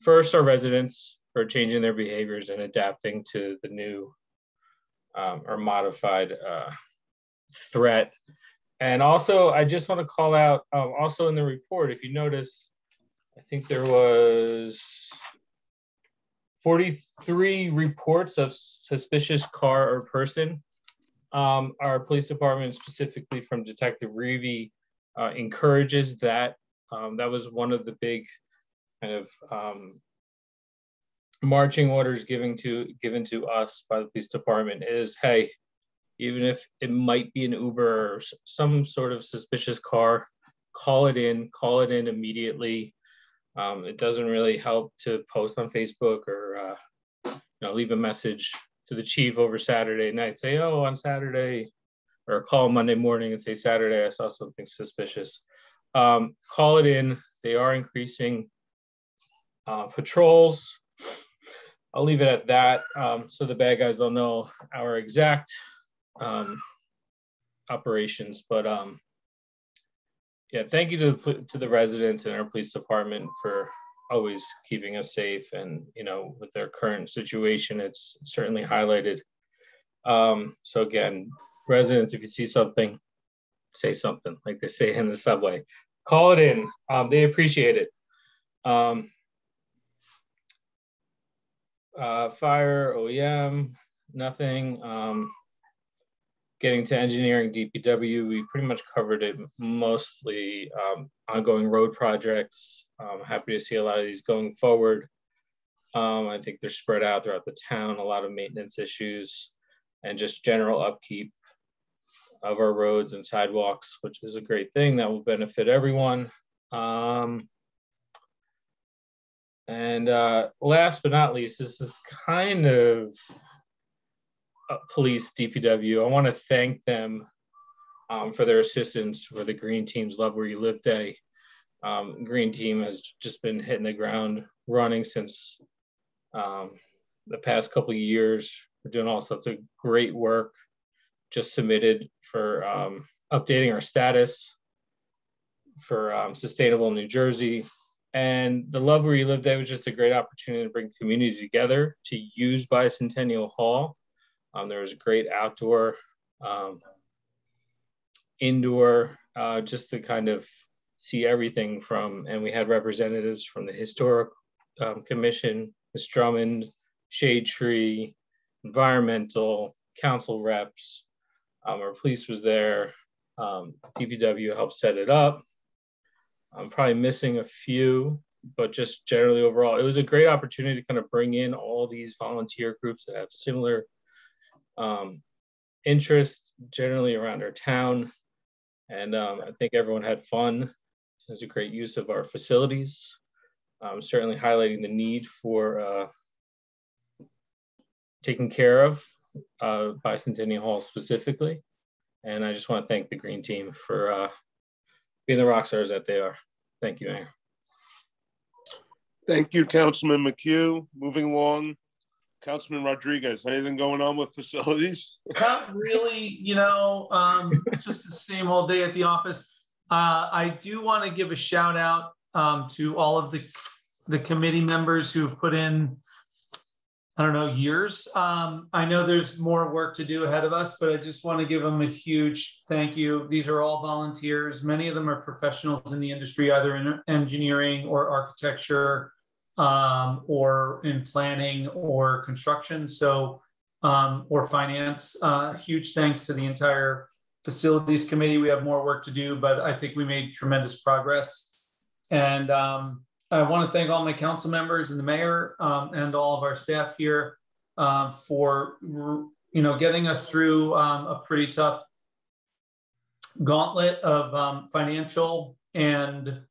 first our residents for changing their behaviors and adapting to the new or modified threat. And also, I just want to call out, also in the report, if you notice, I think there was 43 reports of suspicious car or person. Our police department, specifically from Detective Reevy, encourages that. That was one of the big kind of marching orders given to us by the police department is, hey, even if it might be an Uber or some sort of suspicious car, call it in immediately. It doesn't really help to post on Facebook or leave a message to the chief over Saturday night, say, oh, on Saturday, or call Monday morning and say, Saturday, I saw something suspicious. Call it in. They are increasing patrols. I'll leave it at that, so the bad guys don't know our exact operations. But yeah, thank you to the residents and our police department for always keeping us safe. And with their current situation, it's certainly highlighted. So again, residents, if you see something, say something, like they say in the subway. Call it in. They appreciate it. Fire, OEM, nothing. Getting to engineering, DPW, we pretty much covered it mostly. Ongoing road projects. Happy to see a lot of these going forward. I think they're spread out throughout the town, a lot of maintenance issues and just general upkeep of our roads and sidewalks, which is a great thing that will benefit everyone. And last but not least, this is kind of police, DPW. I want to thank them for their assistance for the Green Team's Love Where You Live Day. Green Team has just been hitting the ground running since the past couple of years. We're doing all sorts of great work. Just submitted for updating our status for Sustainable New Jersey. And the Love Where You Live Day was just a great opportunity to bring community together to use Bicentennial Hall. There was great outdoor, indoor, just to kind of see everything from, and we had representatives from the Historic Commission, Ms. Drummond, Shade Tree, Environmental, council reps, our police was there, DPW helped set it up. I'm probably missing a few, but just generally overall, it was a great opportunity to kind of bring in all these volunteer groups that have similar interests generally around our town. And I think everyone had fun. It was a great use of our facilities, certainly highlighting the need for taking care of Bicentennial Hall specifically. And I just want to thank the Green Team for being the rock stars that they are. Thank you, Mayor. Thank you, Councilman McHugh. Moving along, Councilman Rodriguez, anything going on with facilities? Not really, you know, it's just the same old day at the office. I do want to give a shout out to all of the committee members who've put in, I don't know, years. I know there's more work to do ahead of us, but I just want to give them a huge thank you. These are all volunteers. Many of them are professionals in the industry, either in engineering or architecture, or in planning or construction, so or finance. Huge thanks to the entire facilities committee. We have more work to do, but I think we made tremendous progress. And I want to thank all my council members and the mayor and all of our staff here for getting us through a pretty tough gauntlet of financial and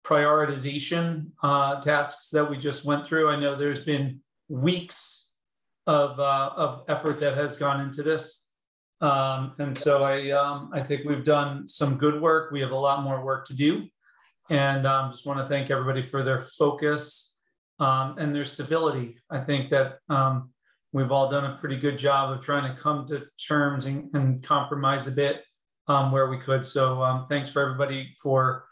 prioritization tasks that we just went through. I know there's been weeks of effort that has gone into this. And so I think we've done some good work. We have a lot more work to do. And just want to thank everybody for their focus and their civility. I think that we've all done a pretty good job of trying to come to terms and compromise a bit where we could. So thanks for everybody for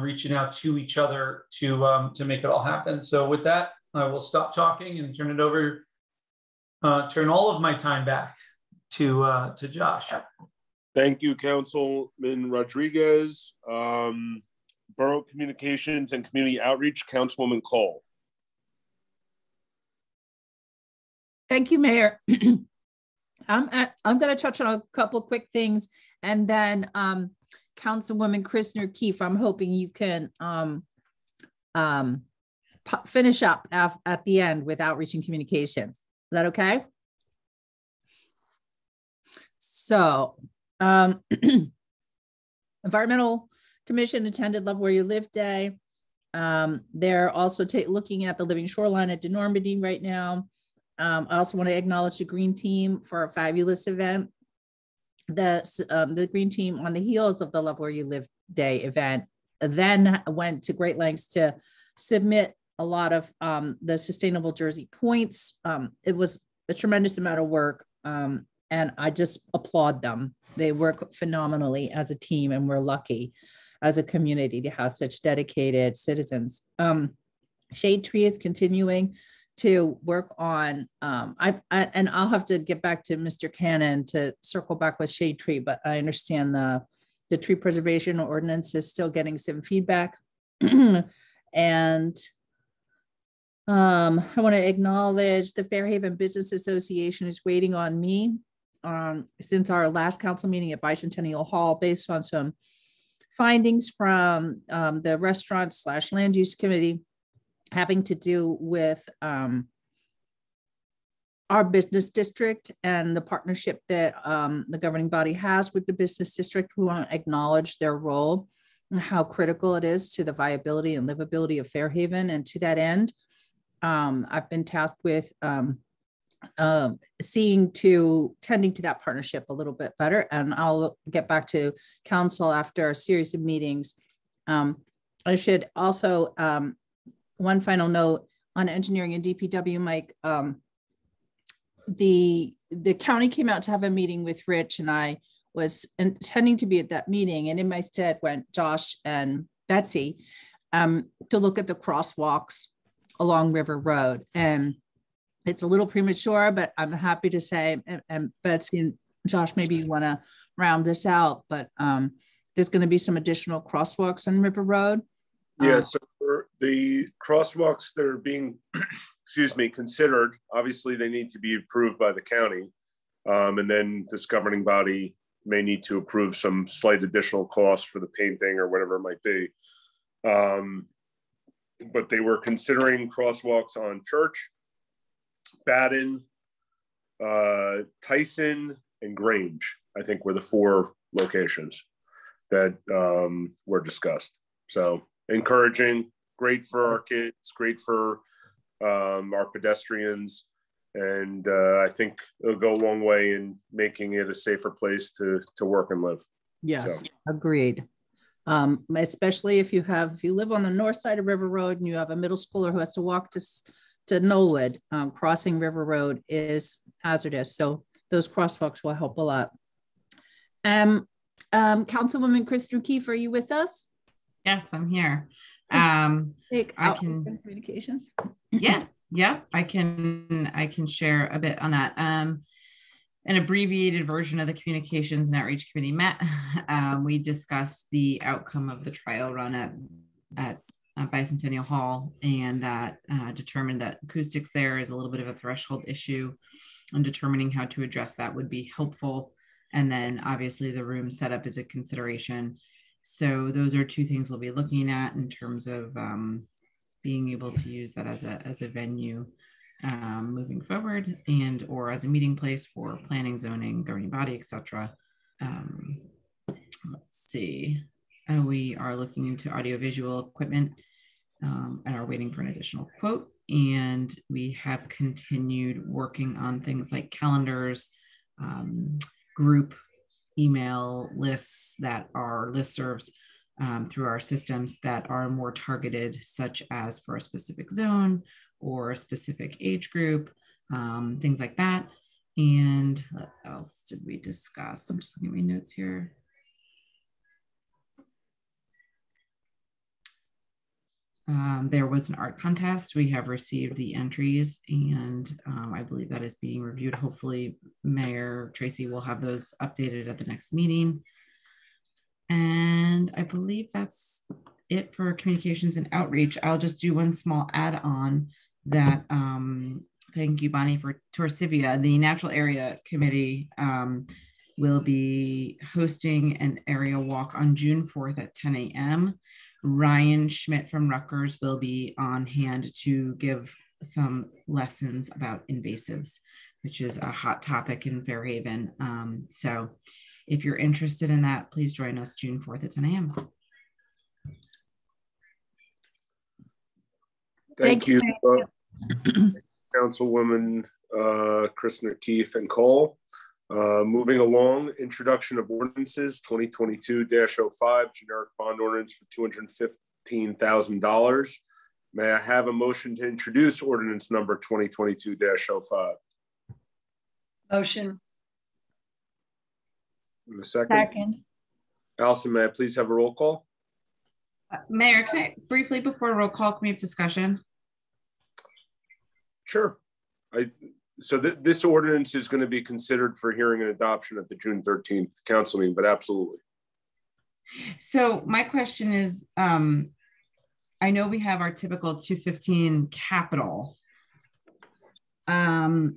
reaching out to each other to make it all happen. So with that, I will stop talking and turn it over, turn all of my time back to Josh. Thank you, Councilman Rodriguez. Borough Communications and Community Outreach, Councilwoman Cole. Thank you, Mayor. I'm going to touch on a couple quick things, and then Councilwoman Christner Keefe, I'm hoping you can finish up at the end with Outreach and Communications. Is that okay? So, Environmental Commission attended Love Where You Live Day. They're also looking at the living shoreline at DeNormandy right now. I also want to acknowledge the Green Team for a fabulous event. The Green Team, on the heels of the Love Where You Live Day event, then went to great lengths to submit a lot of the Sustainable Jersey points. It was a tremendous amount of work, and I just applaud them. They work phenomenally as a team, and we're lucky as a community to have such dedicated citizens. Shade Tree is continuing to work on, and I'll have to get back to Mr. Cannon to circle back with Shade Tree, but I understand the tree preservation ordinance is still getting some feedback. And I want to acknowledge the Fairhaven Business Association is waiting on me since our last council meeting at Bicentennial Hall, based on some findings from the restaurant/land use committee having to do with our business district and the partnership that the governing body has with the business district. We want to acknowledge their role and how critical it is to the viability and livability of Fairhaven. And to that end, I've been tasked with tending to that partnership a little bit better. And I'll get back to council after a series of meetings. I should also, one final note on engineering and DPW, Mike, the county came out to have a meeting with Rich, and I was intending to be at that meeting. And in my stead went Josh and Betsy to look at the crosswalks along River Road. And it's a little premature, but I'm happy to say, and Betsy and Josh, maybe you want to round this out, but there's going to be some additional crosswalks on River Road. Yeah, so for the crosswalks that are being, excuse me, considered, obviously they need to be approved by the county. And then this governing body may need to approve some slight additional costs for the painting or whatever it might be. But they were considering crosswalks on Church, Baden, Tyson, and Grange, I think were the 4 locations that were discussed. So encouraging, great for our kids, great for our pedestrians. And I think it'll go a long way in making it a safer place to work and live. Yes, so. Agreed. Especially if you live on the north side of River Road and you have a middle schooler who has to walk to Knollwood, crossing River Road is hazardous. So those crosswalks will help a lot. Councilwoman Kristen O'Keefe, are you with us? Yes, I'm here. I can communications. Yeah, I can share a bit on that. An abbreviated version of the Communications and Outreach Committee met. We discussed the outcome of the trial run at Bicentennial Hall, and that determined that acoustics there is a little bit of a threshold issue, and determining how to address that would be helpful. And then obviously the room setup is a consideration. So those are 2 things we'll be looking at in terms of being able to use that as a venue moving forward, and or as a meeting place for planning, zoning, governing body, etc. Let's see. We are looking into audiovisual equipment and are waiting for an additional quote. And we have continued working on things like calendars, group email lists that are listservs through our systems that are more targeted, such as for a specific zone or a specific age group, things like that. And what else did we discuss? I'm just looking at my notes here. There was an art contest. We have received the entries, and I believe that is being reviewed. Hopefully Mayor Tracy will have those updated at the next meeting. And I believe that's it for communications and outreach. I'll just do one small add-on that, thank you, Bonnie, for Torsivia. The Natural Area Committee will be hosting an area walk on June 4th at 10 a.m. Ryan Schmidt from Rutgers will be on hand to give some lessons about invasives, which is a hot topic in Fairhaven. So if you're interested in that, please join us June 4th at 10 a.m. Thank you, Councilwoman Kristen O'Keefe and Cole. Moving along, introduction of ordinances 2022-05, generic bond ordinance for $215,000. May I have a motion to introduce ordinance number 2022-05? Motion. In a second. Second. Allison, may I please have a roll call? Mayor, can I briefly, before roll call, can we have discussion? Sure. So this ordinance is going to be considered for hearing and adoption at the June 13th council meeting, but absolutely. So my question is, I know we have our typical 215 capital. Are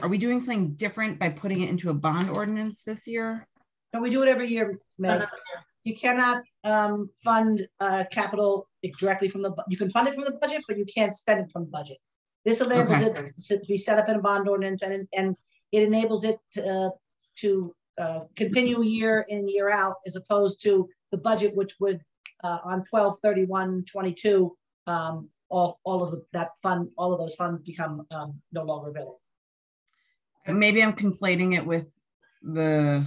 we doing something different by putting it into a bond ordinance this year? No, we do it every year, Meg. You cannot fund capital directly from you can fund it from the budget, but you can't spend it from the budget. This enables it to be set up in a bond ordinance, and it enables it to continue year in, year out, as opposed to the budget, which would on 12/31/22, all of that fund, all of those funds become no longer available. maybe I'm conflating it with the,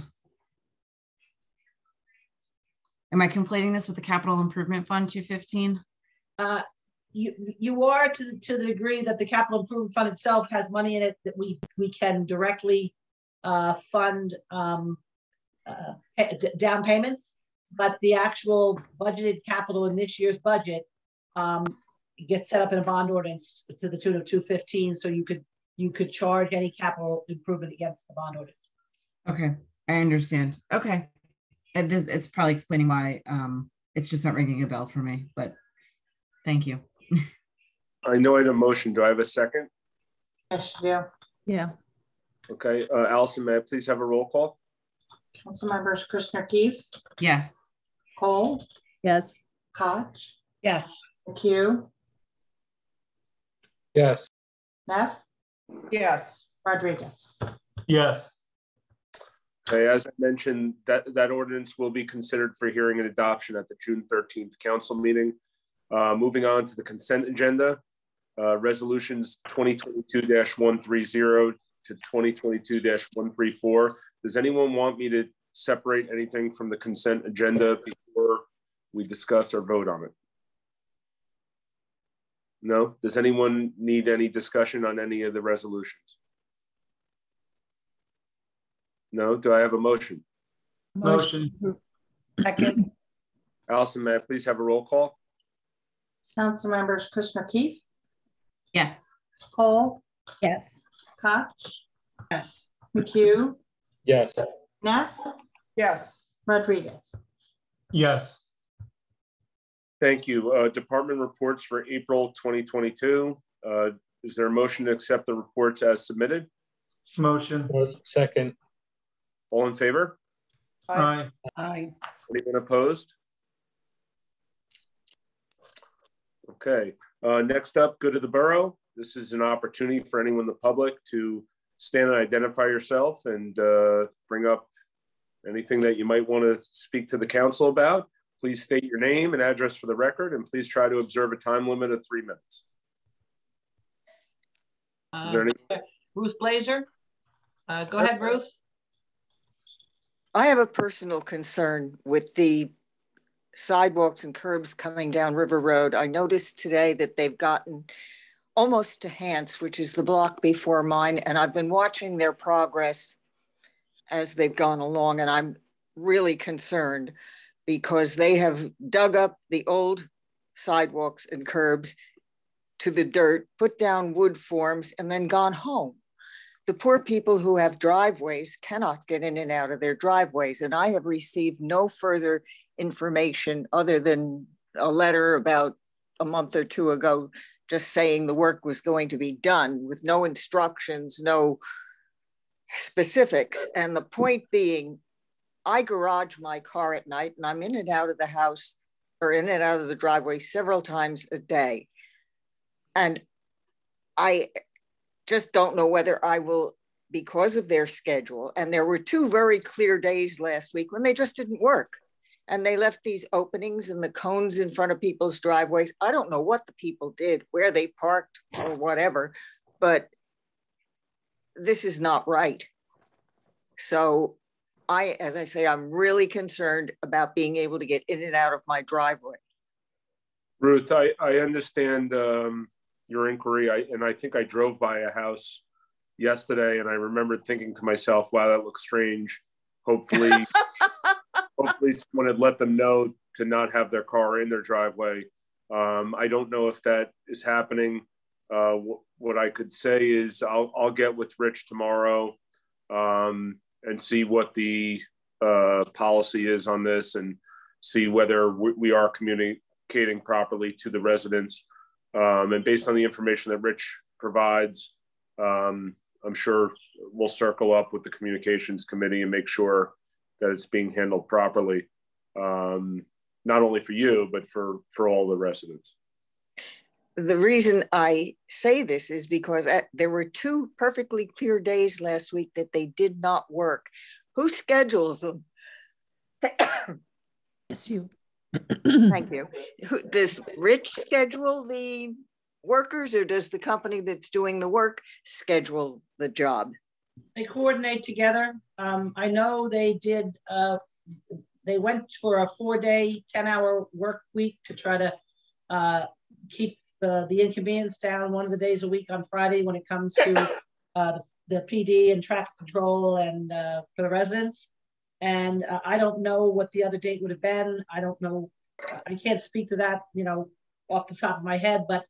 am I conflating this with the Capital Improvement Fund 215? You are to the degree that the Capital Improvement Fund itself has money in it that we can directly fund down payments, but the actual budgeted capital in this year's budget gets set up in a bond ordinance to the tune of 215. So you could charge any capital improvement against the bond ordinance. Okay, I understand. Okay, and it's probably explaining why it's just not ringing a bell for me, but thank you. I know I had a motion. Do I have a second? Yes, you do. Yeah. Okay, Allison, may I please have a roll call? Councilmembers Krishna Keefe, Yes. Cole, Yes. Koch, Yes. McHugh, Yes. Neff, Yes. Rodriguez. Yes. Okay, as I mentioned, that ordinance will be considered for hearing and adoption at the June 13th council meeting. Moving on to the consent agenda, resolutions 2022-130 to 2022-134. Does anyone want me to separate anything from the consent agenda before we discuss or vote on it? No? Does anyone need any discussion on any of the resolutions? No? Do I have a motion? Motion. Second. Allison, may I please have a roll call? Councilmembers Krishna Keefe, Yes. Cole, Yes. Koch, Yes. McHugh, Yes. Neff, Yes. Rodriguez. Yes. Thank you. Department reports for April 2022. Is there a motion to accept the reports as submitted? Motion. Second. All in favor? Aye. Aye. Anyone opposed? Okay. Next up, go to the borough. This is an opportunity for anyone in the public to stand and identify yourself and bring up anything that you might want to speak to the council about. Please state your name and address for the record, and please try to observe a time limit of 3 minutes. Is there any? Ruth Blazer. Go ahead, Ruth. I have a personal concern with the sidewalks and curbs coming down River Road. I noticed today that they've gotten almost to Hance, which is the block before mine, and I've been watching their progress as they've gone along, and I'm really concerned because they have dug up the old sidewalks and curbs to the dirt, put down wood forms, and then gone home. The poor people who have driveways cannot get in and out of their driveways, and I have received no further information other than a letter about a month or two ago just saying the work was going to be done with no instructions, no specifics. And the point being, I garage my car at night and I'm in and out of the house or in and out of the driveway several times a day. And I just don't know whether I will, because of their schedule. And there were 2 very clear days last week when they just didn't work. And they left these openings and the cones in front of people's driveways. I don't know what the people did, where they parked or whatever, but this is not right. So as I say, I'm really concerned about being able to get in and out of my driveway. Ruth, I understand your inquiry. I think I drove by a house yesterday and I remembered thinking to myself, wow, that looks strange. Hopefully, hopefully someone had let them know to not have their car in their driveway. I don't know if that is happening. What I could say is I'll get with Rich tomorrow and see what the policy is on this and see whether we are communicating properly to the residents. And based on the information that Rich provides, I'm sure we'll circle up with the communications committee and make sure that it's being handled properly, not only for you, but for all the residents. The reason I say this is because there were 2 perfectly clear days last week that they did not work. Who schedules them? Yes, you. Thank you. Does Rich schedule the workers or does the company that's doing the work schedule the job? they coordinate together. I know they did, they went for a 4-day, 10-hour work week to try to keep the inconvenience down, one of the days a week on Friday when it comes to the PD and traffic control and for the residents. And I don't know what the other date would have been. I don't know. I can't speak to that, you know, off the top of my head, but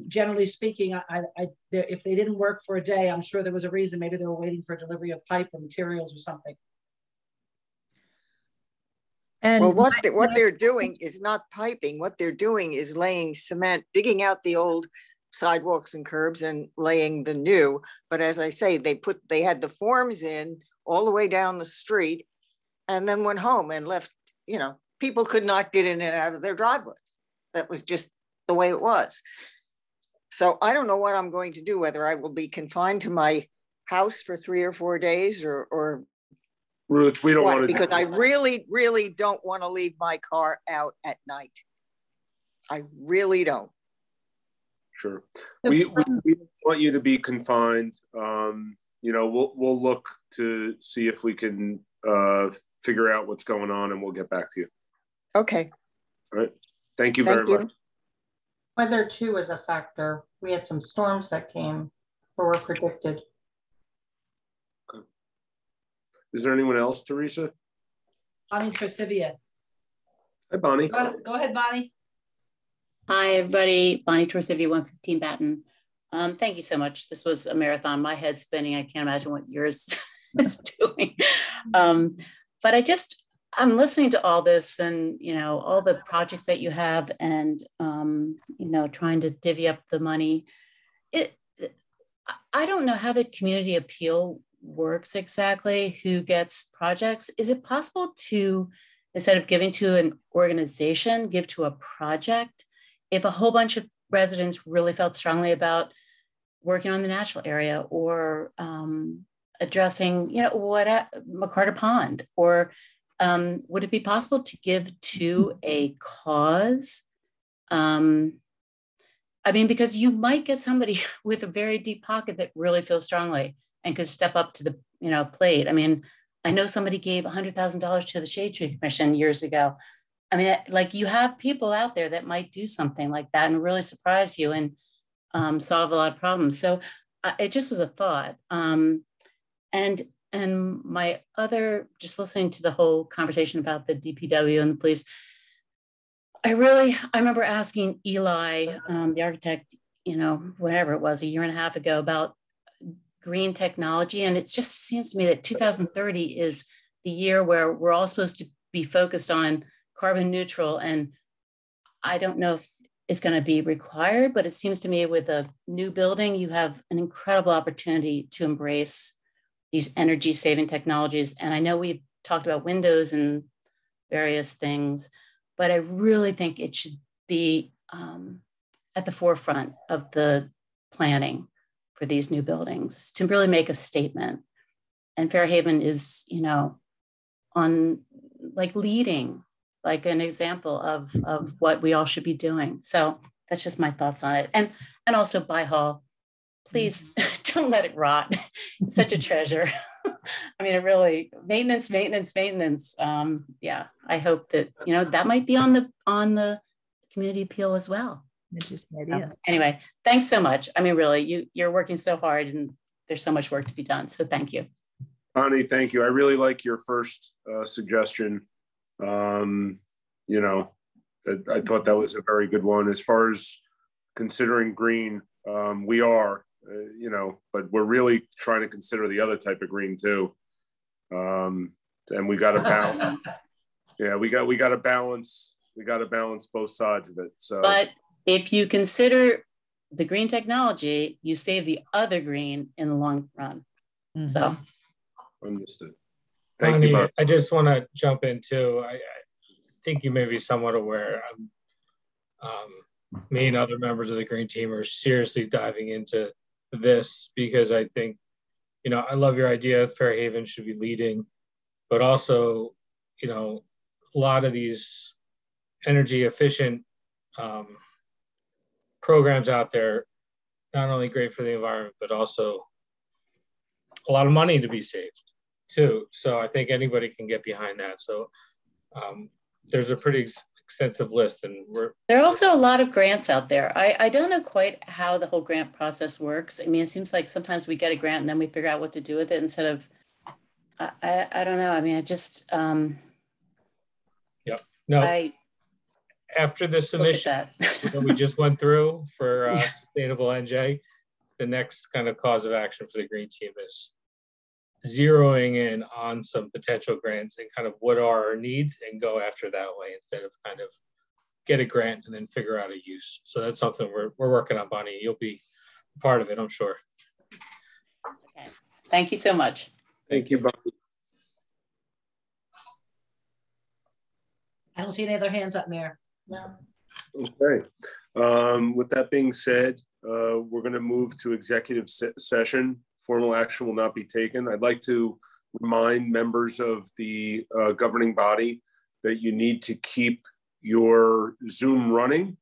generally speaking, if they didn't work for a day, I'm sure there was a reason. Maybe they were waiting for delivery of pipe or materials or something. And well, what they're doing is not piping. What they're doing is laying cement, digging out the old sidewalks and curbs and laying the new. But as I say, they had the forms in all the way down the street and then went home and left, you know, people could not get in and out of their driveways. That was just the way it was. So I don't know what I'm going to do, whether I will be confined to my house for 3 or 4 days or Ruth, we don't want to, because I really, really don't want to leave my car out at night. I really don't. Sure. We want you to be confined. You know, we'll look to see if we can figure out what's going on, and we'll get back to you. Okay. All right. Thank you very much. Weather too is a factor. We had some storms that came or were predicted. Okay. Is there anyone else, Teresa? Bonnie Tresivia. Hi, Bonnie. Go ahead, Bonnie. Hi, everybody. Bonnie Tresivia, 115 Batten. Thank you so much. This was a marathon. My head's spinning. I can't imagine what yours is doing. But I'm listening to all this and, you know, all the projects that you have and, you know, trying to divvy up the money. I don't know how the community appeal works exactly, who gets projects. Is it possible to, instead of giving to an organization, give to a project? If a whole bunch of residents really felt strongly about working on the natural area or addressing, you know, McCarter Pond, or would it be possible to give to a cause? I mean, because you might get somebody with a very deep pocket that really feels strongly and could step up to the, you know, plate. I mean, I know somebody gave $100,000 to the Shade Tree Commission years ago. I mean, like, you have people out there that might do something like that and really surprise you and solve a lot of problems. So it just was a thought. And my other, just listening to the whole conversation about the DPW and the police, I remember asking Eli, the architect, you know, whatever it was, 1.5 years ago, about green technology. And it just seems to me that 2030 is the year where we're all supposed to be focused on carbon neutral. And I don't know if it's going to be required, but it seems to me with a new building, you have an incredible opportunity to embrace these energy saving technologies. And I know we've talked about windows and various things, but I really think it should be at the forefront of the planning for these new buildings to really make a statement. And Fairhaven is, you know, on like leading, like an example of what we all should be doing. So that's just my thoughts on it. And also By Hall, please don't let it rot. It's such a treasure. I mean, it really, maintenance. Yeah, I hope that, you know, that might be on the community appeal as well. Interesting idea. Anyway, thanks so much. I mean, really, you're working so hard and there's so much work to be done. So thank you. Bonnie, thank you. I really like your first suggestion. You know, I thought that was a very good one. As far as considering green, we are, you know, but we're really trying to consider the other type of green too. And we got to balance. Yeah, we got to balance. We got to balance both sides of it. So, but if you consider the green technology, you save the other green in the long run. Mm-hmm. So, understood. Thank you, Bonnie. I just want to jump in too. I think you may be somewhat aware. Me and other members of the Green Team are seriously diving into this because I think, you know, I love your idea. Fairhaven should be leading, but also, you know, a lot of these energy efficient programs out there, not only great for the environment, but also a lot of money to be saved too. So I think anybody can get behind that. So there's a pretty extensive list, and there are also a lot of grants out there. I don't know quite how the whole grant process works. I mean, it seems like sometimes we get a grant and then we figure out what to do with it instead of, I don't know. I mean, I just, yeah, no, after the submission that we just went through for Sustainable NJ, the next kind of cause of action for the green team is zeroing in on some potential grants and kind of what are our needs and go after that way instead of kind of get a grant and then figure out a use. So that's something we're working on, Bonnie. You'll be part of it, I'm sure. Okay. Thank you so much. Thank you, Bonnie. I don't see any other hands up, Mayor. No. Okay. With that being said, we're going to move to executive session. Formal action will not be taken. I'd like to remind members of the governing body that you need to keep your Zoom running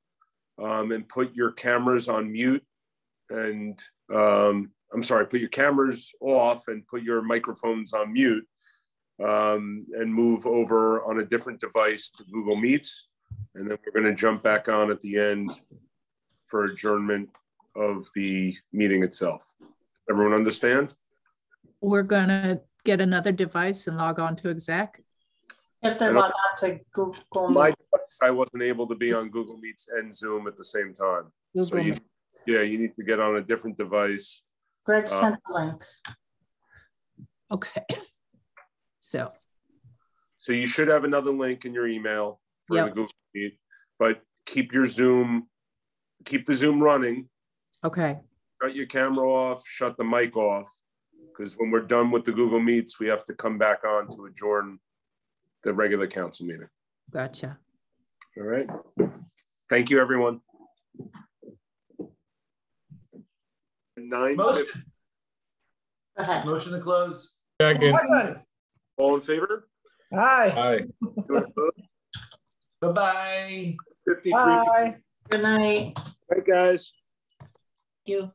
and put your cameras on mute and I'm sorry, put your cameras off and put your microphones on mute and move over on a different device to Google Meets. And then we're going to jump back on at the end for adjournment of the meeting itself. Everyone understand? We're going to get another device and log on to exec. If they log on to Google Meet. My device, I wasn't able to be on Google Meets and Zoom at the same time. So you need to get on a different device. Greg sent the link. Okay. So you should have another link in your email for the Google Meet, but keep the Zoom running. Okay. Shut your camera off, shut the mic off, because when we're done with the Google Meets, we have to come back on to adjourn the regular council meeting. Gotcha. All right. Thank you, everyone. Motion. Motion to close. Second. All in favor? Aye. Aye. Bye-bye. 53. Bye. Good night. Bye, guys. Thank you.